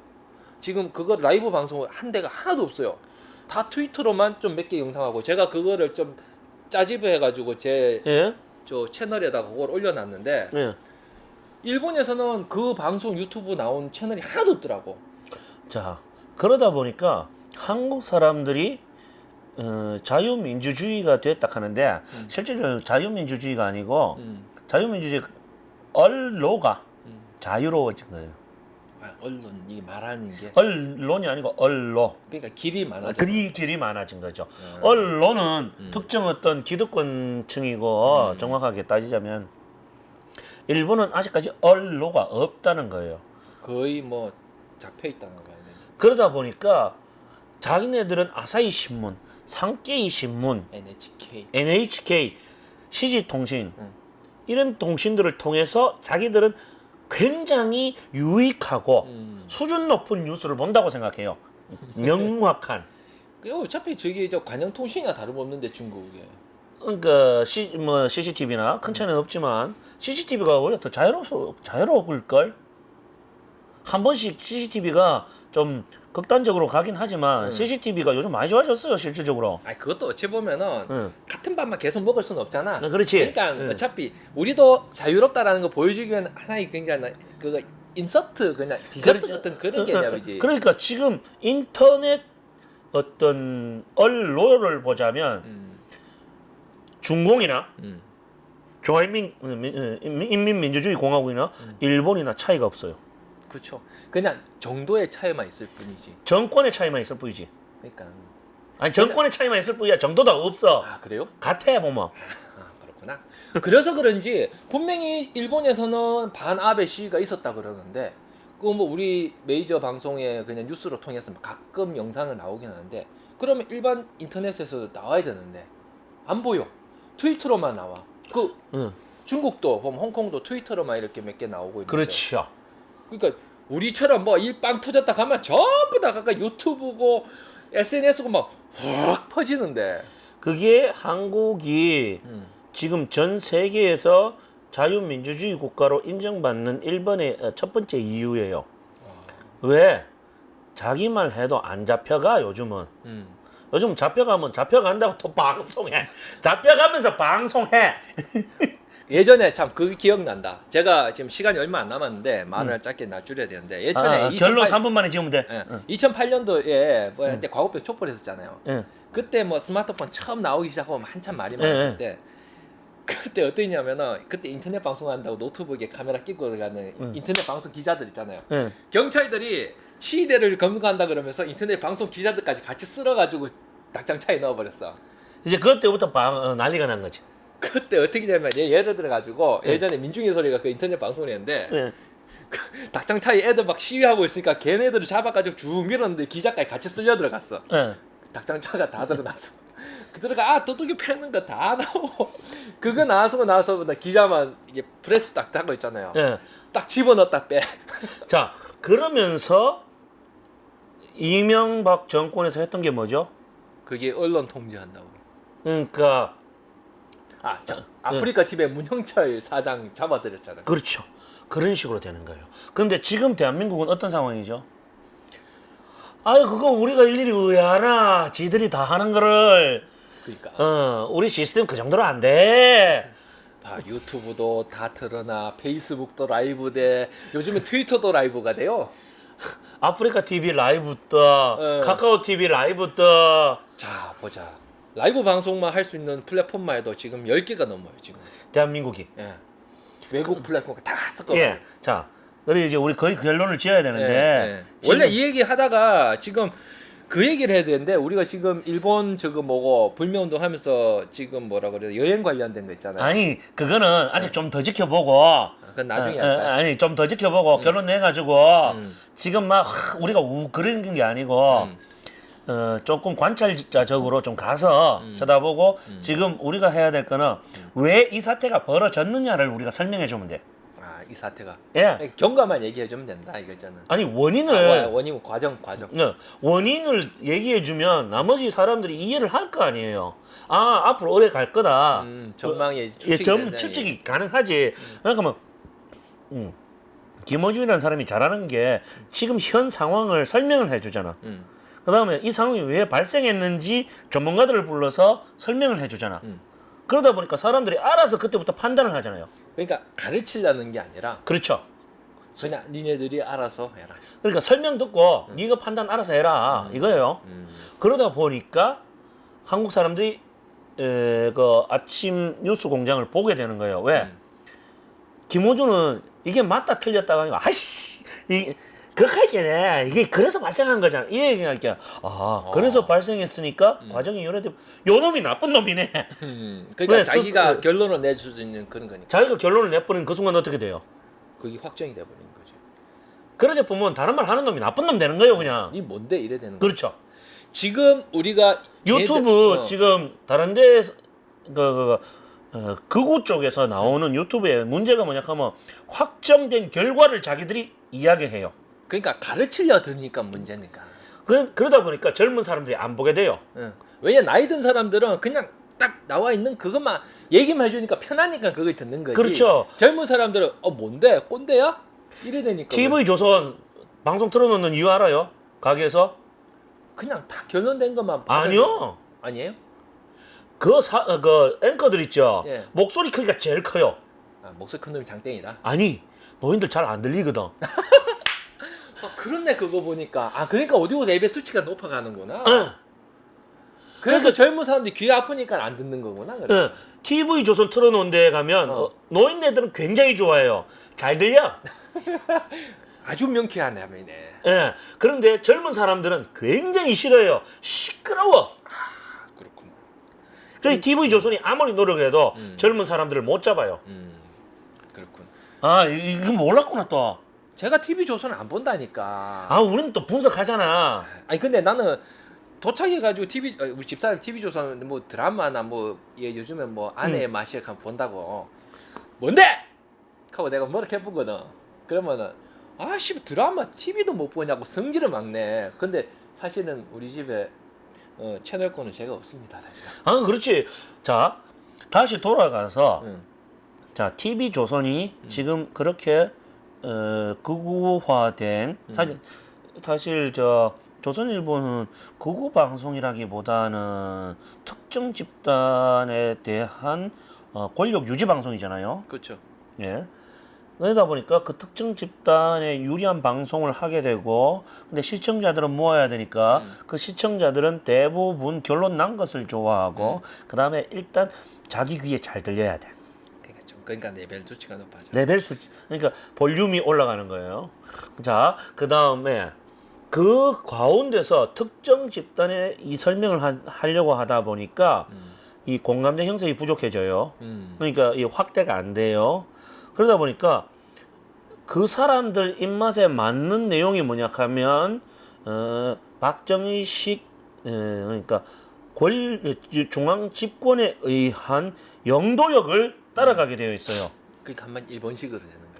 지금 그거 라이브 방송을 한 데가 하나도 없어요. 다 트위터로만 좀 몇 개 영상하고 제가 그거를 좀 짜집어해가지고 제 저 채널에다가 그걸 올려놨는데 일본에서는 그 방송 유튜브 나온 채널이 하나도 없더라고.
자, 그러다 보니까 한국 사람들이 자유민주주의가 됐다 하는데 실제로 자유민주주의가 아니고 자유민주주의 언로가 자유로워진 거예요.
아, 언론 이 말하는 게
언론이 아니고 언로.
그러니까 길이 많아져.
길이 많아진 거죠. 언론은 특정 어떤 기득권층이고 정확하게 따지자면 일본은 아직까지 언로가 없다는 거예요.
거의 뭐 잡혀 있다는 거예요.
그러다 보니까 자기네들은 아사히 신문, 상케이 신문,
NHK
NHK CG통신 이런 통신들을 통해서 자기들은 굉장히 유익하고 수준 높은 뉴스를 본다고 생각해요. 명확한.
어차피 저기 저 관영통신이나 다름없는데 중국에.
그러니까 CCTV나 큰 차이는 없지만 CCTV가 원래 더 자유로울 걸. 한 번씩 CCTV가 좀 극단적으로 가긴 하지만 CCTV가 요즘 많이 좋아졌어요 실질적으로.
아 그것도 어찌 보면은 같은 밥만 계속 먹을 수는 없잖아.
그렇지.
그러니까 어차피 우리도 자유롭다라는 거 보여주기 위한 하나의 굉장히 그거 인서트 그냥 디저트 같은 그런 개념이지.
그러니까 지금 인터넷 어떤 언론을 보자면 중공이나 인민민주주의 공화국이나 일본이나 차이가 없어요.
그렇죠. 그냥 정도의 차이만 있을 뿐이지.
정권의 차이만 있을 뿐이지.
그러니까.
아니 정권의 차이만 있을 뿐이야. 정도가 없어.
아 그래요?
같아 보면.
아 그렇구나. 그래서 그런지 분명히 일본에서는 반아베 시위가 있었다 그러는데 그 뭐 우리 메이저 방송에 그냥 뉴스로 통해서 가끔 영상을 나오긴 하는데 그러면 일반 인터넷에서 나와야 되는데 안 보여. 트위터로만 나와. 그 중국도 보면 홍콩도 트위터로만 이렇게 몇 개 나오고 있는데.
그렇죠.
그러니까 우리처럼 뭐 일 빵 터졌다 가면 전부 다 각각 유튜브고 SNS고 막 확 퍼지는데
그게 한국이 지금 전 세계에서 자유민주주의 국가로 인정받는 일본의 첫 번째 이유예요. 왜? 자기 말 해도 안 잡혀가 요즘은. 요즘 잡혀가면 잡혀간다고 또 방송해. 잡혀가면서 방송해.
예전에 참 그게 기억난다. 제가 지금 시간이 얼마 안 남았는데 말을 짧게 줄여야 되는데 예전에
결론 3분 만에 지으면 돼.
2008년도에 뭐 한때 과거병 촉발했었잖아요.
응.
그때 뭐 스마트폰 처음 나오기 시작하면 한참 말이 많았을 때 그때 어땠냐면은 그때 인터넷 방송한다고 노트북에 카메라 끼고 가는 인터넷 방송 기자들 있잖아요. 경찰들이 시위대를 검거한다 그러면서 인터넷 방송 기자들까지 같이 쓸어가지고 닭장차에 넣어버렸어.
이제 그때부터 난리가 난 거지.
그때 어떻게 되냐면 예를 들어 가지고 예전에 민중의 소리가 그 인터넷 방송을 했는데 그 닭장차에 애들 막 시위하고 있으니까 걔네들을 잡아가지고 쭉 밀었는데 기자까지 같이 쓸려 들어갔어. 닭장차가 다 드러났어. 그 들어가 도둑이 패는 거 다 나오고 그거 나서보다 기자만 이게 프레스 딱 하고 있잖아요. 딱 집어넣었다 빼.
자 그러면서 이명박 정권에서 했던 게 뭐죠?
그게 언론 통제한다고.
그러니까
아프리카 TV의 문형철 사장 잡아들였잖아요.
그렇죠. 그런 식으로 되는 거예요. 그런데 지금 대한민국은 어떤 상황이죠? 아유 그거 우리가 일일이 왜 하나? 지들이 다 하는 거를.
그러니까.
우리 시스템 그 정도로 안 돼.
다 유튜브도 다 드러나, 페이스북도 라이브 돼. 요즘에 트위터도 라이브가 돼요.
아프리카 TV 라이브 떠, 카카오 TV 라이브 떠.
자 보자. 라이브 방송만 할 수 있는 플랫폼만 해도 지금 10개가 넘어요 지금.
대한민국이.
외국 플랫폼 다 섞어.
자, 그래 이제 우리 거의 결론을 지어야 되는데.
원래 이 얘기 하다가 지금 그 얘기를 해야 되는데 우리가 지금 일본 저거 뭐고 불매운동 하면서 지금 뭐라 그래요 여행 관련된 거 있잖아요.
아니 그거는 아직 좀 더 지켜보고.
그건 나중에 할까요?
아니 좀 더 지켜보고 결론 내가지고 지금 막 우리가 그런 게 아니고. 조금 관찰자적으로 좀 가서 쳐다보고 지금 우리가 해야 될 거는 왜 이 사태가 벌어졌느냐를 우리가 설명해 주면 돼.
이 사태가.
예.
경과만 얘기해 주면 된다 이거잖아.
아니 원인을
원인 과정.
원인을 얘기해 주면 나머지 사람들이 이해를 할 거 아니에요. 앞으로 오래 갈 거다.
전망이 추측이
가능하지. 그러니까 김어준이라는 사람이 잘하는 게 지금 현 상황을 설명을 해 주잖아. 그 다음에 이 상황이 왜 발생했는지 전문가들을 불러서 설명을 해주잖아. 그러다 보니까 사람들이 알아서 그때부터 판단을 하잖아요.
그러니까 가르치려는 게 아니라
그렇죠.
그냥 니네들이 알아서 해라.
그러니까 설명 듣고 네가 판단 알아서 해라 이거예요. 그러다 보니까 한국 사람들이 그 아침 뉴스 공장을 보게 되는 거예요. 왜? 김호준은 이게 맞다 틀렸다가 아니고 아이씨 그렇게네 이게 그래서 발생한 거잖아 이 얘기할게. 그래서 발생했으니까 과정이 요래돼. 요 놈이 나쁜 놈이네.
그러니까 자기가 결론을 내줄 수 있는 그런 거니까.
자기가 결론을 내버린 그 순간 어떻게 돼요?
그게 확정이 돼버린 거지.
그러다 보면 다른 말 하는 놈이 나쁜 놈 되는 거예요 그냥.
이 뭔데 이래 되는 거.
그렇죠.
지금 우리가
유튜브 지금 다른데 극우 쪽에서 나오는 유튜브의 문제가 뭐냐 하면 확정된 결과를 자기들이 이야기해요.
그러니까 가르치려 드니까 문제니까.
그러다 보니까 젊은 사람들이 안 보게 돼요.
응. 왜냐 나이 든 사람들은 그냥 딱 나와 있는 그것만 얘기만 해주니까 편하니까 그걸 듣는 거지.
그렇죠.
젊은 사람들은 뭔데 꼰대야? 이래 되니까.
TV 조선 방송 틀어놓는 이유 알아요? 가게에서?
그냥 다 결론된 것만.
아니요.
아니에요?
그 앵커들 있죠.
예.
목소리 크기가 제일 커요.
목소리 큰 놈이 장땡이다.
아니 노인들 잘 안 들리거든.
그렇네 그거 보니까. 그러니까 오디오 레벨 수치가 높아가는구나.
응.
그래서 젊은 사람들이 귀 아프니까 안 듣는 거구나.
응. TV 조선 틀어놓은 데 가면 노인네들은 굉장히 좋아해요. 잘 들려.
아주 명쾌한 화면이네.
예. 그런데 젊은 사람들은 굉장히 싫어요. 시끄러워.
그렇구나.
저희 TV 조선이 아무리 노력해도 젊은 사람들을 못 잡아요.
그렇군.
이거 몰랐구나 또.
제가 TV 조선을 안 본다니까.
우리는 또 분석하잖아.
아니 근데 나는 도착해가지고 TV 우리 집사람 TV 조선 뭐 드라마나 요즘에 아내의 맛이 본다고. 뭔데? 하고 내가 뭐라 해보거든. 그러면은 씨 드라마 TV도 못 보냐고 성질을 막네. 근데 사실은 우리 집에 채널권은 제가 없습니다 사실.
그렇지. 자 다시 돌아가서
응.
자 TV 조선이 지금 그렇게 극우화된 사실 저 조선일보는 극우 방송이라기보다는 특정 집단에 대한 권력 유지 방송이잖아요.
그렇죠.
예. 그러다 보니까 그 특정 집단에 유리한 방송을 하게 되고, 근데 시청자들은 모아야 되니까 그 시청자들은 대부분 결론 난 것을 좋아하고, 그 다음에 일단 자기 귀에 잘 들려야 돼.
그러니까 레벨 수치가 높아져.
레벨 수치, 그러니까 볼륨이 올라가는 거예요. 자, 그 다음에 그 가운데서 특정 집단에 이 설명을 하려고 하다 보니까 이 공감대 형성이 부족해져요. 그러니까 이 확대가 안 돼요. 그러다 보니까 그 사람들 입맛에 맞는 내용이 뭐냐 하면 박정희식 그러니까 중앙 집권에 의한 영도력을 따라가게 되어 있어요.
그러니까 한번 일본식으로 되는 거예요.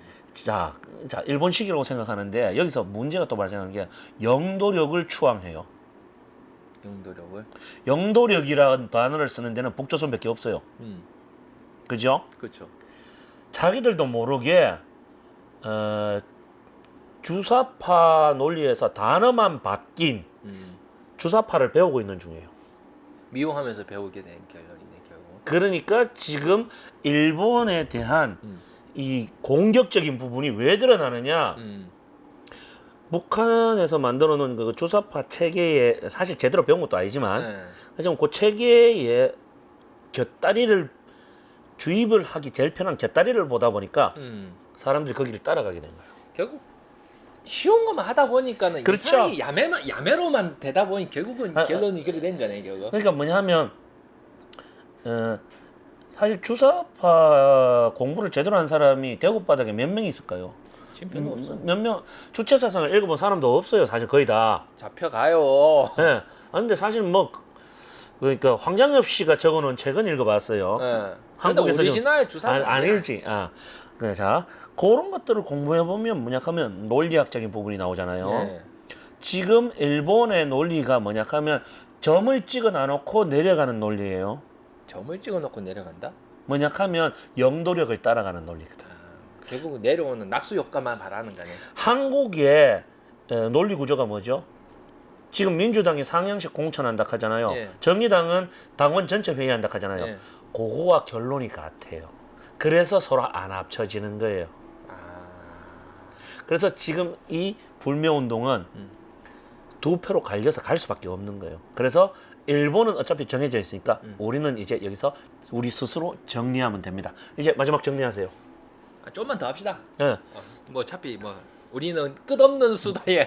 자 일본식이라고 생각하는데 여기서 문제가 또 발생한 게 영도력을 추앙해요. 영도력이라는 단어를 쓰는 데는 북조선밖에 없어요. 그죠?
그렇죠.
자기들도 모르게 주사파 논리에서 단어만 바뀐 주사파를 배우고 있는 중이에요.
미용하면서 배우게 된 결론이네 결국.
그러니까 지금 일본에 대한 이 공격적인 부분이 왜 드러나느냐? 북한에서 만들어 놓은 그 주사파 체계에 사실 제대로 배운 것도 아니지만 하지만 그 체계에 곁다리를 주입을 하기 제일 편한 곁다리를 보다 보니까 사람들이 거기를 따라가게 된 거예요.
결국 쉬운 것만 하다 보니까는
그렇죠.
이상하게 야매로만 되다 보니 결국은 결론이 그렇게 된 거네 결국.
그러니까 뭐냐 하면 사실 주사파 공부를 제대로 한 사람이 대구 바닥에 몇 명이 있을까요?
별로 없어.
몇 명 주체사상을 읽어본 사람도 없어요. 사실 거의 다.
잡혀가요.
예. 근데 사실 그러니까 황장엽 씨가 적어놓은 책은 읽어봤어요.
네.
한국에서
오리지널 주사는
아니지. 자 그런 것들을 공부해 보면 뭐냐 하면 논리학적인 부분이 나오잖아요.
네.
지금 일본의 논리가 뭐냐 하면 점을 찍어 놔놓고 내려가는 논리예요.
점을 찍어놓고 내려간다?
뭐냐 하면 영도력을 따라가는 논리거든.
결국 내려오는 낙수 효과만 바라는 거네.
한국의 논리 구조가 뭐죠? 지금 민주당이 상향식 공천한다 하잖아요.
예.
정의당은 당원 전체 회의한다 하잖아요.
예.
그거와 결론이 같아요. 그래서 서로 안 합쳐지는 거예요. 그래서 지금 이 불매운동은 두 표로 갈려서 갈 수밖에 없는 거예요. 그래서 일본은 어차피 정해져 있으니까 우리는 이제 여기서 우리 스스로 정리하면 됩니다. 이제 마지막 정리하세요.
좀만 더 합시다.
네.
어차피 우리는 끝없는 수다에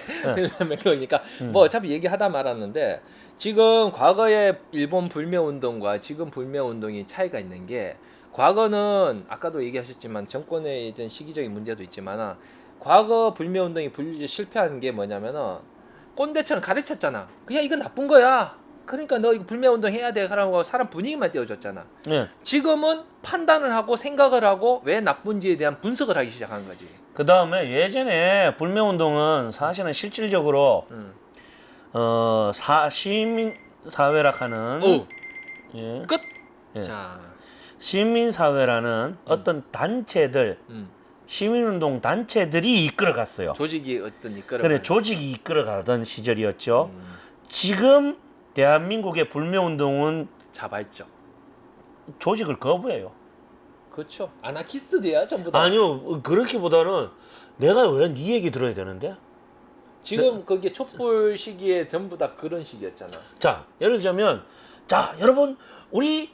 그러니까 어차피 얘기하다 말았는데 지금 과거의 일본 불매운동과 지금 불매운동이 차이가 있는 게 과거는 아까도 얘기하셨지만 정권의 이런 시기적인 문제도 있지만 과거 불매운동이 실패한 게 뭐냐면은 꼰대처럼 가르쳤잖아. 그냥 이건 나쁜 거야. 그러니까 너 이거 불매운동 해야 돼 하라고 사람 분위기만 띄워줬잖아.
예.
지금은 판단을 하고 생각을 하고 왜 나쁜지에 대한 분석을 하기 시작한 거지.
그 다음에 예전에 불매운동은 사실은 실질적으로 시민 사회라 하는
오,
예.
끝.
예.
자,
시민 사회라는 어떤 단체들, 시민운동 단체들이 이끌어갔어요.
조직이 어떤 이끌어.
그래 조직이 이끌어가던 시절이었죠. 지금 대한민국의 불매운동은
자발적.
조직을 거부해요.
그렇죠. 아나키스트들이야 전부 다.
아니요, 그렇기보다는 내가 왜 네 얘기 들어야 되는데?
지금 그게 촛불 시기에 전부 다 그런 시기였잖아.
자, 예를 들자면, 자, 여러분, 우리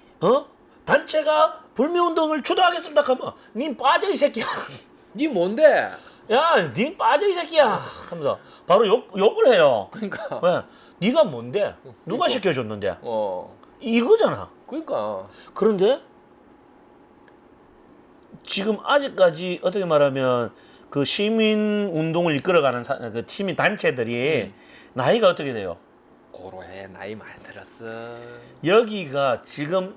단체가 불매운동을 주도하겠습니다. 하면 닌 빠져 이 새끼야.
니 뭔데?
야, 닌 빠져 이 새끼야. 하면서 바로 욕을 해요.
그러니까.
왜? 네가 뭔데? 누가
그러니까.
시켜줬는데?
어.
이거잖아.
그러니까.
그런데 지금 아직까지 어떻게 말하면 그 시민 운동을 이끌어가는 그 시민 단체들이 나이가 어떻게 돼요?
고로해 나이 많이 들었어.
여기가 지금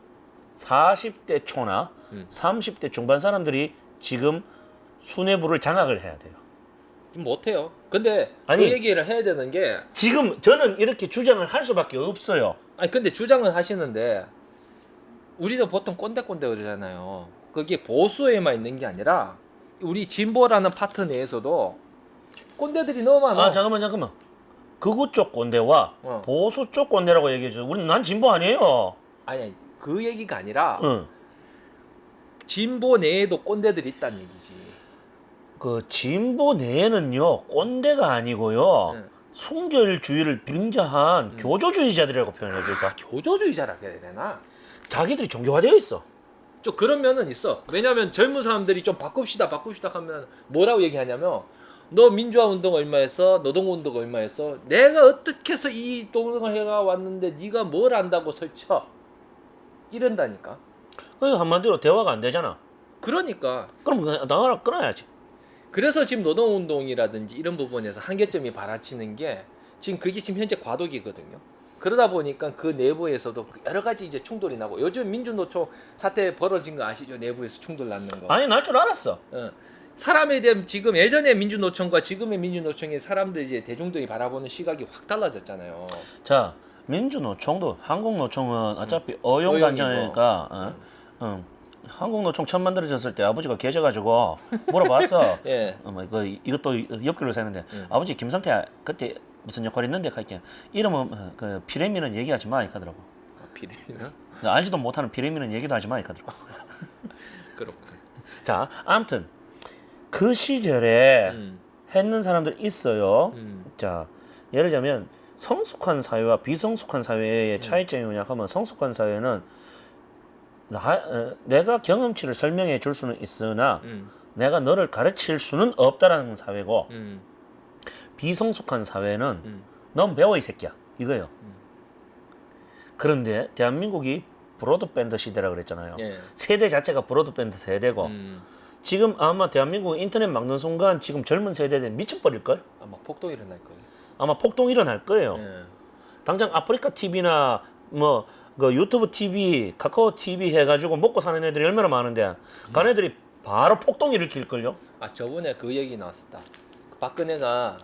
40대 초나 30대 중반 사람들이 지금 수뇌부를 장악을 해야 돼요.
못해요. 근데
아니,
그 얘기를 해야 되는 게
지금 저는 이렇게 주장을 할 수밖에 없어요.
아니 근데 주장은 하시는데 우리도 보통 꼰대꼰대 그러잖아요. 그게 보수에만 있는 게 아니라 우리 진보라는 파트 내에서도 꼰대들이 너무 많아.
아, 잠깐만. 극우 쪽 꼰대와 보수 쪽 꼰대라고 얘기해줘. 난 진보 아니에요.
아니 그 얘기가 아니라
응.
진보 내에도 꼰대들이 있다는 얘기지.
그 진보 내에는요 꼰대가 아니고요
응.
순결주의를 빙자한 교조주의자들이라고 표현해줘.
교조주의자라 그래야 되나?
자기들이 종교화되어 있어.
좀 그런 면은 있어. 왜냐면 젊은 사람들이 좀 바꿉시다 하면 뭐라고 얘기하냐면 너 민주화 운동 얼마 했어? 노동 운동 얼마 했어? 내가 어떻게 해서 이 운동을 해가 왔는데 네가 뭘 안다고 설쳐? 이런다니까.
그러니까 한마디로 대화가 안 되잖아.
그러니까.
그럼 나가라 끊어야지.
그래서 지금 노동 운동이라든지 이런 부분에서 한계점이 발아치는 게 지금 그게 지금 현재 과도기거든요. 그러다 보니까 그 내부에서도 여러 가지 이제 충돌이 나고 요즘 민주노총 사태 벌어진 거 아시죠? 내부에서 충돌 났는 거.
아니 날 줄 알았어.
사람에 대한 지금 예전의 민주노총과 지금의 민주노총의 사람들 이제 대중들이 바라보는 시각이 확 달라졌잖아요.
자, 민주노총도 한국노총은 어차피 어용단체니까 한국노총 처음 만들어졌을 때 아버지가 계셔가지고 물어봤어.
예.
이것도 옆길로 새는데 아버지 김성태 그때 무슨 역할 했는데 할게 이름은 그 피레미는 얘기하지 마 이카더라고.
아, 비리나?
알지도 못하는 피레미는 얘기도 하지 마 이카더라고.
그렇군.
자, 아무튼 그 시절에
음.
했는 사람들 있어요. 자, 예를 들자면 성숙한 사회와 비성숙한 사회의 차이점이 뭐냐 하면 성숙한 사회는 내가 경험치를 설명해 줄 수는 있으나 내가 너를 가르칠 수는 없다라는 사회고 비성숙한 사회는 넌 배워 이 새끼야 이거예요. 그런데 대한민국이 브로드밴드 시대라 그랬잖아요.
예.
세대 자체가 브로드밴드 세대고 지금 아마 대한민국 인터넷 막는 순간 지금 젊은 세대들 미쳐버릴걸?
아마 폭동 일어날 거예요.
아마 폭동 일어날 거예요.
예.
당장 아프리카 TV나 뭐 그 유튜브 TV, 카카오 TV 해가지고 먹고 사는 애들이 얼마나 많은데 간 애들이 바로 폭동 일으킬걸요?
아 저번에 그 얘기 나왔었다. 박근혜가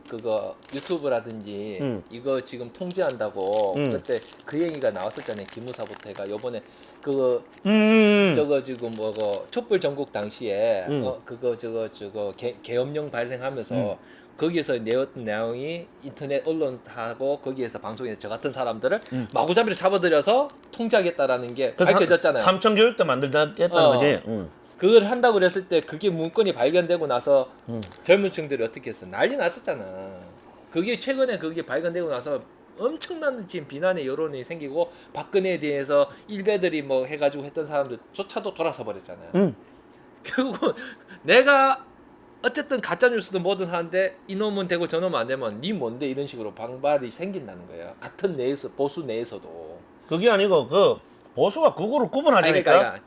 그거 유튜브라든지 이거 지금 통제한다고 그때 그 얘기가 나왔었잖아요. 기무사부터 해가 요번에 그거 저거 지금 뭐고 촛불 전국 당시에 그거 저거 계엄령 발생하면서 거기에서 내었던 내용이 인터넷 언론하고 거기에서 방송에서 저 같은 사람들을 마구잡이로 잡아들여서 통제하겠다라는 게 밝혀졌잖아요.
삼청 교육도 만들다 했다는 거지.
그걸 한다고 그랬을 때 그게 문건이 발견되고 나서 젊은 층들이 어떻게 했어? 난리 났었잖아. 그게 최근에 그게 발견되고 나서 엄청난 지금 비난의 여론이 생기고 박근혜에 대해서 일베들이 뭐 해가지고 했던 사람들조차도 돌아서 버렸잖아요. 결국은 내가 어쨌든 가짜뉴스도 뭐든 하는데 이놈은 되고 저놈은 안 되면 니 뭔데 이런 식으로 반발이 생긴다는 거예요. 같은 내에서 보수 내에서도.
그게 아니고 그 보수와 극우를 구분하자니까.
그러니까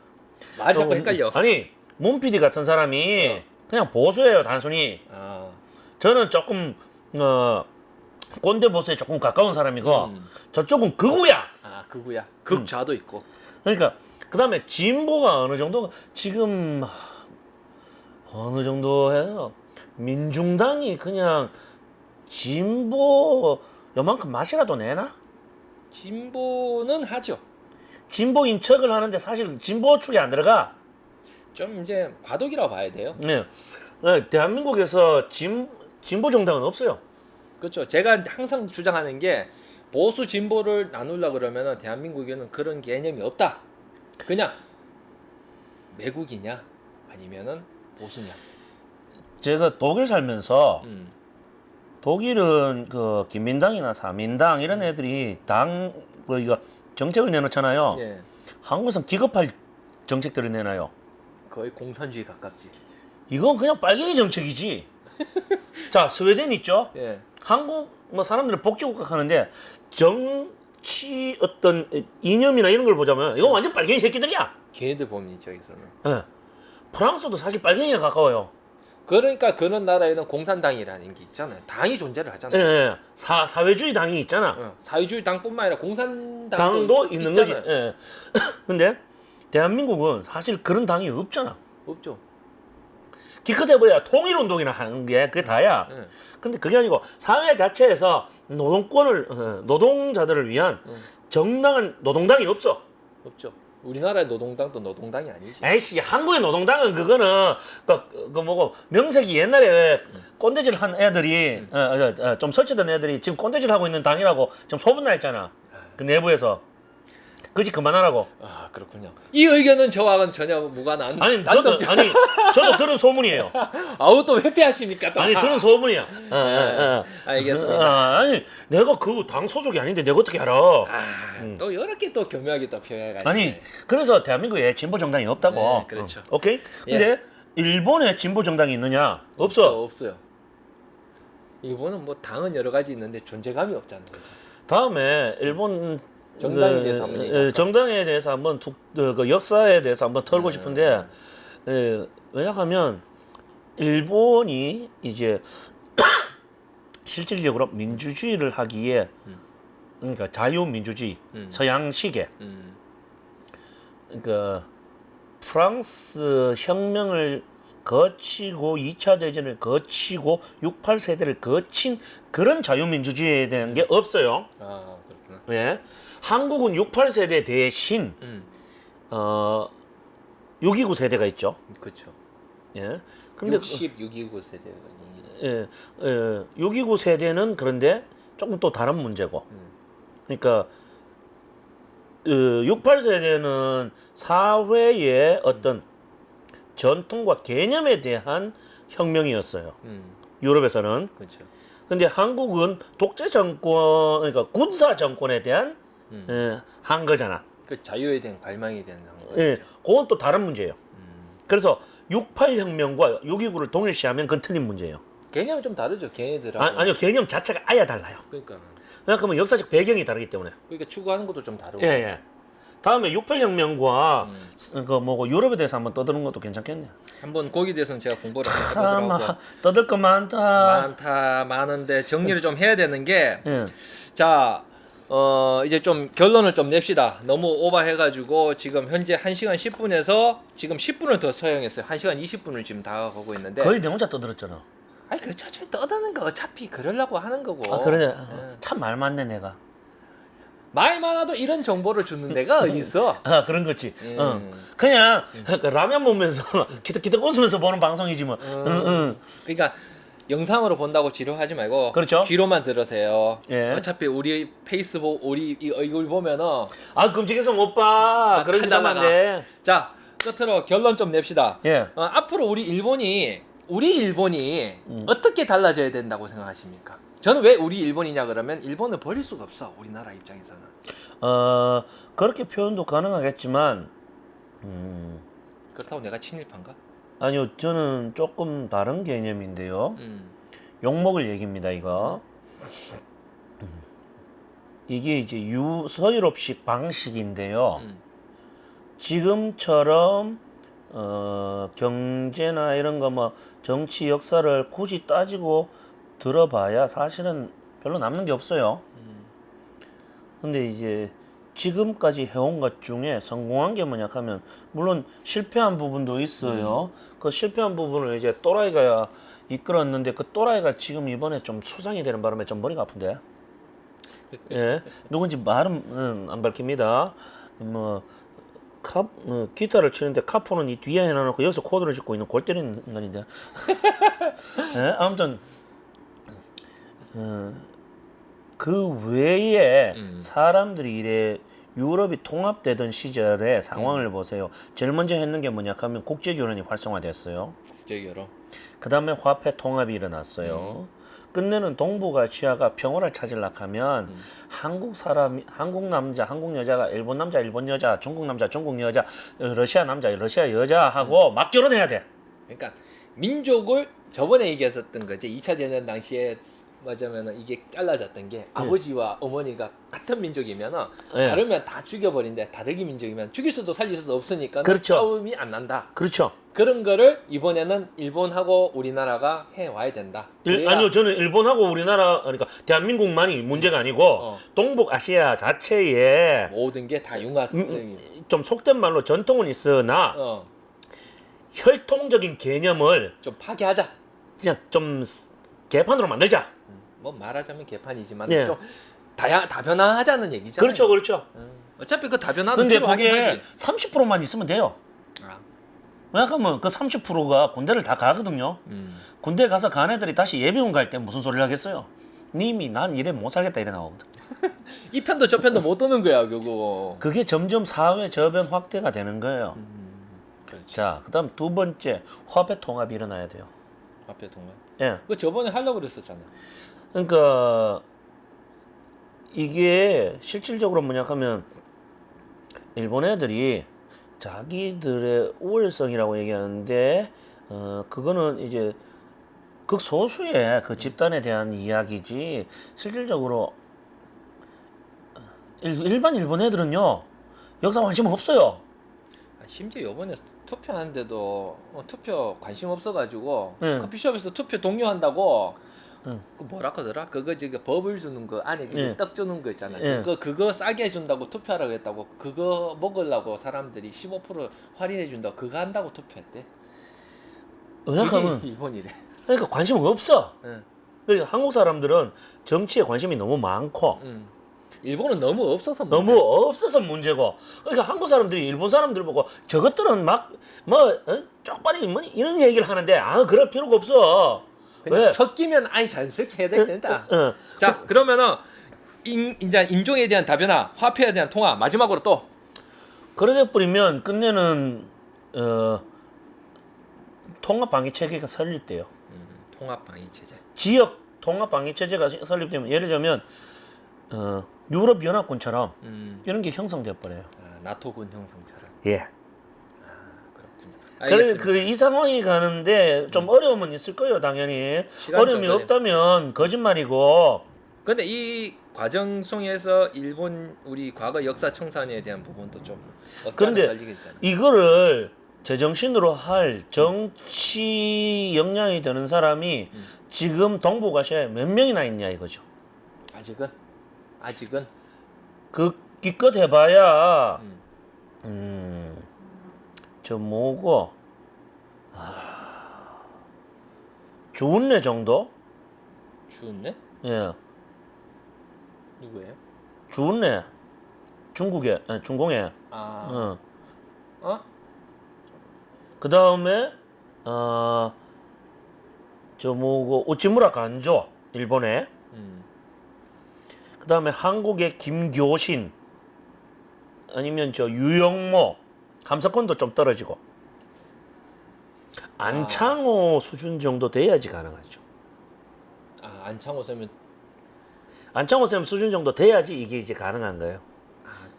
말이 자꾸 헷갈려.
아니 문PD 같은 사람이 그냥 보수예요 단순히.
아.
저는 조금 꼰대 보스에 조금 가까운 사람이고 저쪽은 극우야.
아, 극우야. 극좌도 있고.
그러니까 그다음에 진보가 어느 정도 지금 어느 정도 해요. 민중당이 그냥 진보 요만큼 맛이라도 내나?
진보는 하죠.
진보인 척을 하는데 사실 진보 축에 안 들어가.
좀 이제 과도기라고 봐야 돼요.
네. 네, 대한민국에서 진보 정당은 없어요.
그렇죠. 제가 항상 주장하는 게 보수 진보를 나누려 그러면은 대한민국에는 그런 개념이 없다. 그냥 매국이냐 아니면은 보수냐.
제가 독일 살면서
음.
독일은 그 김민당이나 사민당 이런 애들이 당 이거 정책을 내놓잖아요.
예.
한국에서는 기겁할 정책들을 내놔요.
거의 공산주의 가깝지.
이건 그냥 빨갱이 정책이지. 자, 스웨덴 있죠?
예.
한국 뭐 사람들은 복지국가 하는데 정치 어떤 이념이나 이런 걸 보자면 이건 완전 빨갱이 새끼들이야.
걔네들 보면 저기서는.
예. 프랑스도 사실 빨갱이에 가까워요.
그러니까 그런 나라에는 공산당이라는 게 있잖아요. 당이 존재를
예,
하잖아요.
예. 사회주의 당이 있잖아.
사회주의 당뿐만 아니라 공산당도
당도 있는 거지.
있잖아요.
예. 근데 대한민국은 사실 그런 당이 없잖아.
없죠.
기껏해봐야 통일운동이나 하는 게 그게 다야.
예.
근데 그게 아니고 사회 자체에서 노동자들을 위한 정당한 노동당이 없어.
없죠. 우리나라의 노동당도 노동당이 아니지.
에이씨, 한국의 노동당은 그거는 그 뭐고 명색이 옛날에 꼰대질 한 애들이 좀 설치던 애들이 지금 꼰대질 하고 있는 당이라고 좀 소문나 있잖아. 그 내부에서. 그지 그만하라고.
아, 그렇군요. 이 의견은 저와는 전혀 무관한.
아니 저도 들은 소문이에요.
아우 또 회피하십니까? 또.
아니 들은 소문이야.
알겠습니다.
아니 내가 그 당 소속이 아닌데 내가 어떻게 알아?
또 여러 개 또 교묘하게 또 표현해가지고.
아니 그래서 대한민국에 진보 정당이 없다고.
네, 그렇죠.
오케이. 근데 일본에 진보 정당이 있느냐? 없어.
없어요. 일본은 뭐 당은 여러 가지 있는데 존재감이 없잖아요. 그죠?
다음에 일본
정당에 대해서 한번 얘기할까요?
정당에 대해서 한번 그 역사에 대해서 한번 털고 싶은데 왜냐하면 일본이 이제 실질적으로 민주주의를 하기에 그러니까 자유민주주의 서양식의 그러니까 프랑스 혁명을 거치고 2차 대전을 거치고 68 세대를 거친 그런 자유민주주의에 대한 게 없어요.
아, 그렇구나.
예. 한국은 68 세대 대신 629 세대가 있죠.
그렇죠.
예. 근데
629 세대가
예, 629 세대는 그런데 조금 또 다른 문제고. 그러니까 68 세대는 사회의 어떤 전통과 개념에 대한 혁명이었어요. 유럽에서는.
그렇죠.
근데 한국은 독재 정권, 그러니까 군사 정권에 대한 한 거잖아.
그 자유에 대한 갈망에 대한 거죠.
예, 그건 또 다른 문제예요. 그래서 68 혁명과 629를 동일시하면 그건 틀린 문제예요.
개념이 좀 다르죠. 걔네들하고.
아니요, 개념 자체가 아예 달라요.
그러니까.
왜냐하면 역사적 배경이 다르기 때문에.
그러니까 추구하는 것도 좀 다르고.
예, 예. 다음에 68 혁명과 그 뭐고 유럽에 대해서 한번 떠드는 것도 괜찮겠네요.
한번 거기에 대해서는 제가 공부를 한번 해보더라고요.
떠들 거 많다.
많은데 정리를 좀 해야 되는 게,
예.
자, 이제 좀 결론을 좀 냅시다. 너무 오버해가지고 지금 현재 1시간 10분에서 지금 10분을 더 사용했어요. 1시간 20분을 지금 다가가고 있는데.
거의 내 혼자 떠들었잖아.
아니 그 차라리 떠드는 거 어차피 그러려고 하는 거고.
아, 그러네.
예.
참 말 많네 내가.
말 많아도 이런 정보를 주는 데가 어디 있어?
아, 그런 거지. 그냥 라면 보면서 기득기득 웃으면서 보는 방송이지 뭐.
그러니까 영상으로 본다고 지루하지 말고
그렇죠.
귀로만 들으세요.
예.
어차피 우리 페이스북 우리 이 얼굴 보면은
아, 끔찍해서 못 봐.
아,
그런 짓 하면 안 돼.
자, 끝으로 결론 좀 냅시다.
예.
앞으로 우리 일본이 어떻게 달라져야 된다고 생각하십니까? 저는 왜 우리 일본이냐 그러면 일본을 버릴 수가 없어. 우리나라 입장에서는.
그렇게 표현도 가능하겠지만
그렇다고 내가 친일파인가?
아니요, 저는 조금 다른 개념인데요. 욕먹을 얘기입니다, 이거. 이게 이제 유서유럽식 방식인데요. 지금처럼 경제나 이런 거 뭐 정치 역사를 굳이 따지고 들어봐야 사실은 별로 남는 게 없어요. 근데 이제 지금까지 해온 것 중에 성공한 게 뭐냐 하면 물론 실패한 부분도 있어요. 그 실패한 부분을 이제 또라이가 이끌었는데 그 또라이가 지금 이번에 좀 수상이 되는 바람에 좀 머리가 아픈데. 예, 누군지 말은 안 밝힙니다. 뭐 기타를 치는데 카포는 이 뒤에 해놔놓고 여기서 코드를 짚고 있는 골 때리는 인간인데. 예, 아무튼 그 외에 사람들이 이래 유럽이 통합되던 시절의 상황을 보세요. 제일 먼저 했는 게 뭐냐 하면 국제결혼이 활성화됐어요.
국제결혼.
그 다음에 화폐 통합이 일어났어요. 끝내는 동북아시아가 평화를 찾으려고 하면 한국 사람이, 한국 남자, 한국 여자가 일본 남자, 일본 여자, 중국 남자, 중국 여자, 러시아 남자, 러시아 여자하고 막 결혼해야 돼.
그러니까 민족을 저번에 얘기했었던 거지. 2차 대전 당시에 맞으면은 이게 잘라졌던 게 아버지와 어머니가 같은 민족이면은
네.
다르면 다 죽여버린데 다르게 민족이면 죽일 수도 살릴 수도 없으니까
그렇죠.
싸움이 안 난다.
그렇죠.
그런 거를 이번에는 일본하고 우리나라가 해 와야 된다.
아니요, 저는 일본하고 우리나라, 그러니까 대한민국만이 문제가 아니고 동북아시아 자체에
모든 게 다 융합성이
좀 속된 말로 전통은 있으나 혈통적인 개념을
좀 파괴하자.
그냥 좀 개판으로 만들자.
뭐 말하자면 개판이지만
예.
좀 다변화하자는 얘기잖아요.
그렇죠, 그렇죠.
어차피 그 다변화도
근데
필요하긴
그게
하지.
30%만 있으면 돼요.
아,
왜냐하면 그 30%가 군대를 다 가거든요. 군대 가서 간 애들이 다시 예비군 갈 때 무슨 소리를 하겠어요? 님이 난 이래 못 살겠다 이래 나오거든.
이 편도 저 편도 못 도는 거야 그거.
그게 점점 사회 저변 확대가 되는 거예요.
그렇지.
자, 그다음 두 번째 화폐 통합이 일어나야 돼요.
화폐 통합.
예.
그 저번에 하려고 그랬었잖아.
그러니까 이게 실질적으로 뭐냐 하면 일본 애들이 자기들의 우월성이라고 얘기하는데 그거는 이제 극소수의 그 집단에 대한 이야기지 실질적으로 일반 일본 애들은요 역사 관심 없어요.
심지어 이번에 투표하는데도 투표 관심 없어가지고
응.
커피숍에서 투표 동료한다고
응.
그 뭐라 하더라? 그거 저기 버블 주는 거 안에
응.
떡 주는 거 있잖아.
응.
그거 싸게 해준다고 투표하라고 했다고 그거 먹으려고 사람들이 15% 할인해 준다고 그거 한다고 투표했대.
왜냐하면
그게 일본이래.
그러니까 관심 없어.
응.
그러니까 한국 사람들은 정치에 관심이 너무 많고
응. 일본은 너무 없어서
너무 없어서 문제고 그러니까 한국 사람들이 일본 사람들 보고 저것들은 막 뭐 쪽발이 뭐 이런 얘기를 하는데 그럴 필요가 없어.
그냥
왜?
섞이면 아니 자연스럽게 해야 된다.
어.
자 그러면은 이제 인종에 대한 다변화, 화폐에 대한 통화 마지막으로 또
그러다 버리면 끝내는 통합 방위 체계가 설립돼요.
통합 방위 체제.
지역 통합 방위 체제가 설립되면 예를 들면 유럽 연합군처럼 이런 게 형성돼 버려요.
나토군 형성처럼.
예.
그렇군요.
그래
알겠습니다.
이 상황이 가는데 좀 어려움은 있을 거예요, 당연히.
시간
어려움이
좀
없다면 거짓말이고.
근데 이 과정 속에서 일본 우리 과거 역사 청산에 대한 부분도 좀
그런데
걸리겠잖아.
이거를 제정신으로 할 정치 역량이 되는 사람이 지금 동북아시아에 몇 명이나 있냐 이거죠.
아직은
그 기껏 해봐야 저 뭐고 주은래 정도?
추운데?
예,
누구예요?
주은래 중국에 중공에.
아,
그 다음에 저 뭐고 우치무라 간조 일본에. 그 다음에 한국의 김교신 아니면 저 유영모 감사권도 좀 떨어지고 안창호 수준 정도 돼야지 가능하죠.
안창호 쌤은
안창호 쌤 수준 정도 돼야지 이게 이제 가능한 거예요.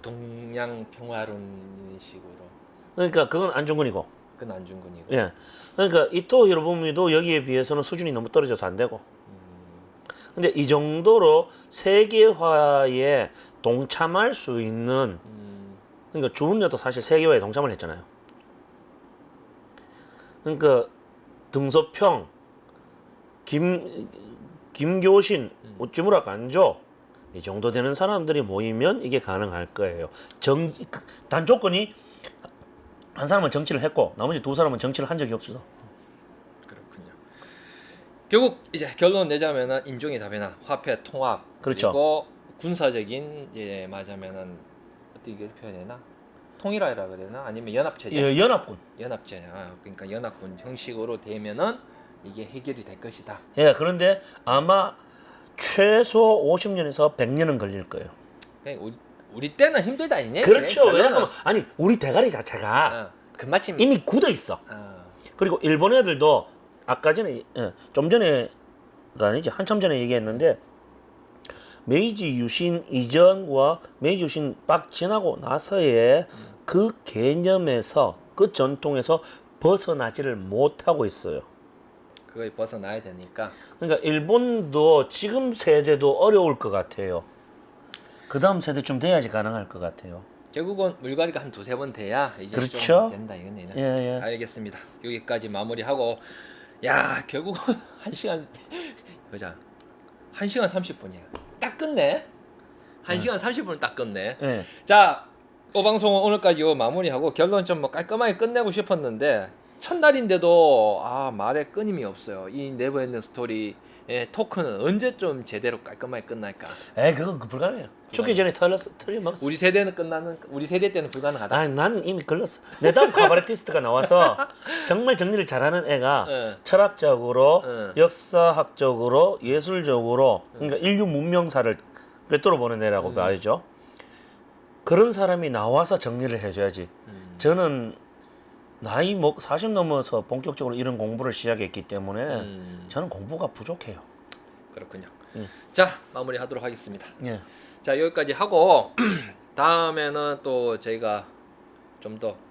동양 평화론식으로.
그러니까 그건 안중근이고.
그건 안중근이고.
예. 그러니까 이토 히로부미도 여기에 비해서는 수준이 너무 떨어져서 안 되고. 근데 이 정도로 세계화에 동참할 수 있는 그러니까 주은여도 사실 세계화에 동참을 했잖아요. 그러니까 등소평, 김교신, 우찌무라 간조 이 정도 되는 사람들이 모이면 이게 가능할 거예요. 단 조건이 한 사람은 정치를 했고 나머지 두 사람은 정치를 한 적이 없어.
그렇군요. 결국 이제 결론 내자면은 인종의 다변화, 화폐 통합,
그렇죠.
그리고 군사적인 말하자면은 어떻게 표현해나 통일화라 그래나 아니면 연합체제.
예, 연합군.
연합체. 그러니까 연합군 형식으로 되면은 이게 해결이 될 것이다.
예, 그런데 아마 최소 50년에서 100년은 걸릴 거예요.
우리 때는 힘들다 이네.
그렇죠. 왜냐하면 아니 우리 대가리 자체가
금마침
이미 굳어 있어. 그리고 일본 애들도 아까 전에 좀 전에가 아니지 한참 전에 얘기했는데 메이지 유신 이전과 메이지 유신 딱 지나고 나서의 그 개념에서 그 전통에서 벗어나지를 못하고 있어요.
그거에 벗어나야 되니까.
그러니까 일본도 지금 세대도 어려울 것 같아요. 그 다음 세대쯤 돼야지 가능할 것 같아요.
결국은 물갈이가 한 두세 번 돼야 이제
그렇죠?
좀 된다 이거네요.
예, 예.
알겠습니다. 여기까지 마무리하고 야 결국은 1시간 보자. 1시간 30분이야. 딱 끝내. 1시간 30분을 딱 끝내.
예.
자, 이 방송은 오늘까지 마무리하고 결론 좀 뭐 깔끔하게 끝내고 싶었는데 첫날인데도 말에 끊임이 없어요. 이 네버엔딩 스토리의 토크는 언제 좀 제대로 깔끔하게 끝날까?
그건 불가능해요. 죽기 전에 틀려먹었어.
우리 세대 때는 불가능하다.
아니, 난 이미 걸렸어. 내 다음 카바레티스트가 나와서 정말 정리를 잘하는 애가 철학적으로, 역사학적으로, 예술적으로, 그러니까 인류 문명사를 꿰뚫어 보는 애라고 봐야죠. 그런 사람이 나와서 정리를 해줘야지. 저는 나이 40 넘어서 본격적으로 이런 공부를 시작했기 때문에 저는 공부가 부족해요.
그렇군요. 자, 마무리하도록 하겠습니다.
예.
자, 여기까지 하고 다음에는 또 저희가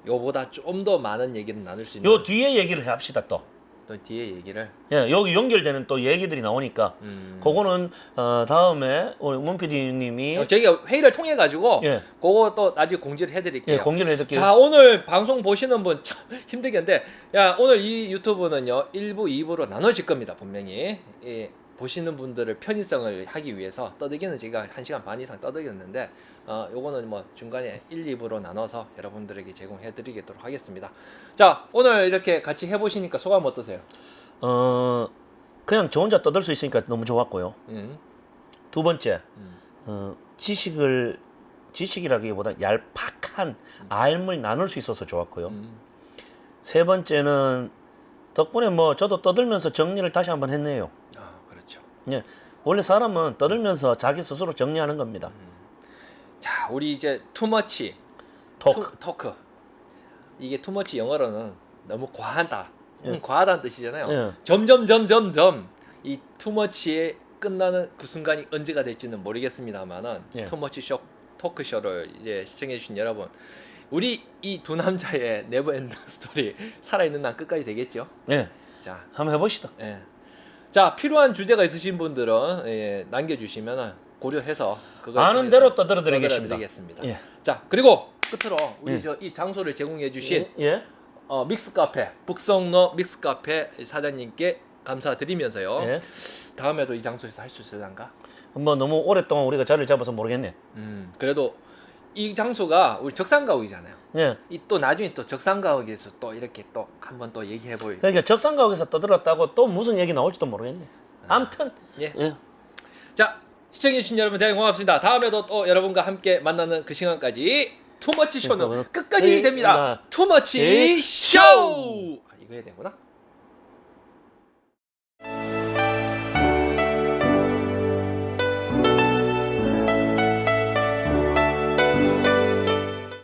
요보다 좀 더 많은 얘기를 나눌 수 있는
요 뒤에 얘기를 합시다 또.
또 뒤에 얘기를
여기 연결되는 또 얘기들이 나오니까 그거는 다음에 우리 문 PD님이
저희가 회의를 통해 가지고
예.
그거 또 나중에 공지를 해드릴게요.
공개를 해드릴게요.
자, 오늘 방송 보시는 분 참 힘들겠는데 오늘 이 유튜브는요 1부 2부로 나눠질 겁니다. 분명히 보시는 분들을 편의성을 하기 위해서 떠들기는 제가 1시간 반 이상 떠들겠는데 요거는 뭐 중간에 1, 2부로 나눠서 여러분들에게 제공해 드리도록 하겠습니다. 자, 오늘 이렇게 같이 해보시니까 소감 어떠세요?
그냥 저 혼자 떠들 수 있으니까 너무 좋았고요. 두 번째, 지식이라기보다 얄팍한 알을 나눌 수 있어서 좋았고요. 세 번째는 덕분에 뭐 저도 떠들면서 정리를 다시 한번 했네요.
그렇죠.
예, 원래 사람은 떠들면서 자기 스스로 정리하는 겁니다.
자, 우리 이제 투머치 토크. 이게 투머치 영어로는 너무 과하다. 과하다는 뜻이잖아요. 점점 이 투머치에 끝나는 그 순간이 언제가 될지는 모르겠습니다만은 투머치 토크쇼를 이제 시청해 주신 여러분, 우리 이 두 남자의 네버엔딩 스토리 살아있는 날 끝까지 되겠죠?
예.
자,
한번 해봅시다.
자, 필요한 주제가 있으신 분들은 남겨주시면 고려해서 그걸
아는 대로 떠들어드리겠습니다.
자, 그리고 끝으로 우리 이 장소를 제공해주신 믹스카페 북성로 믹스카페 사장님께 감사드리면서요. 다음에도 이 장소에서 할 수 있을란가?
뭐 너무 오랫동안 우리가 자리를 잡아서 모르겠네.
그래도 이 장소가 우리 적산가옥이잖아요. 이 또 나중에 또 적산가옥에서 또 이렇게 또 한번 또 얘기해 보일.
그러니까 적산가옥에서 떠들었다고 또 무슨 얘기 나올지도 모르겠네. 아무튼
자, 시청해주신 여러분 대단히 고맙습니다. 다음에도 또 여러분과 함께 만나는 그 시간까지 투머치 쇼는 끝까지 됩니다. 투머치 쇼! 이거 해야 되구나.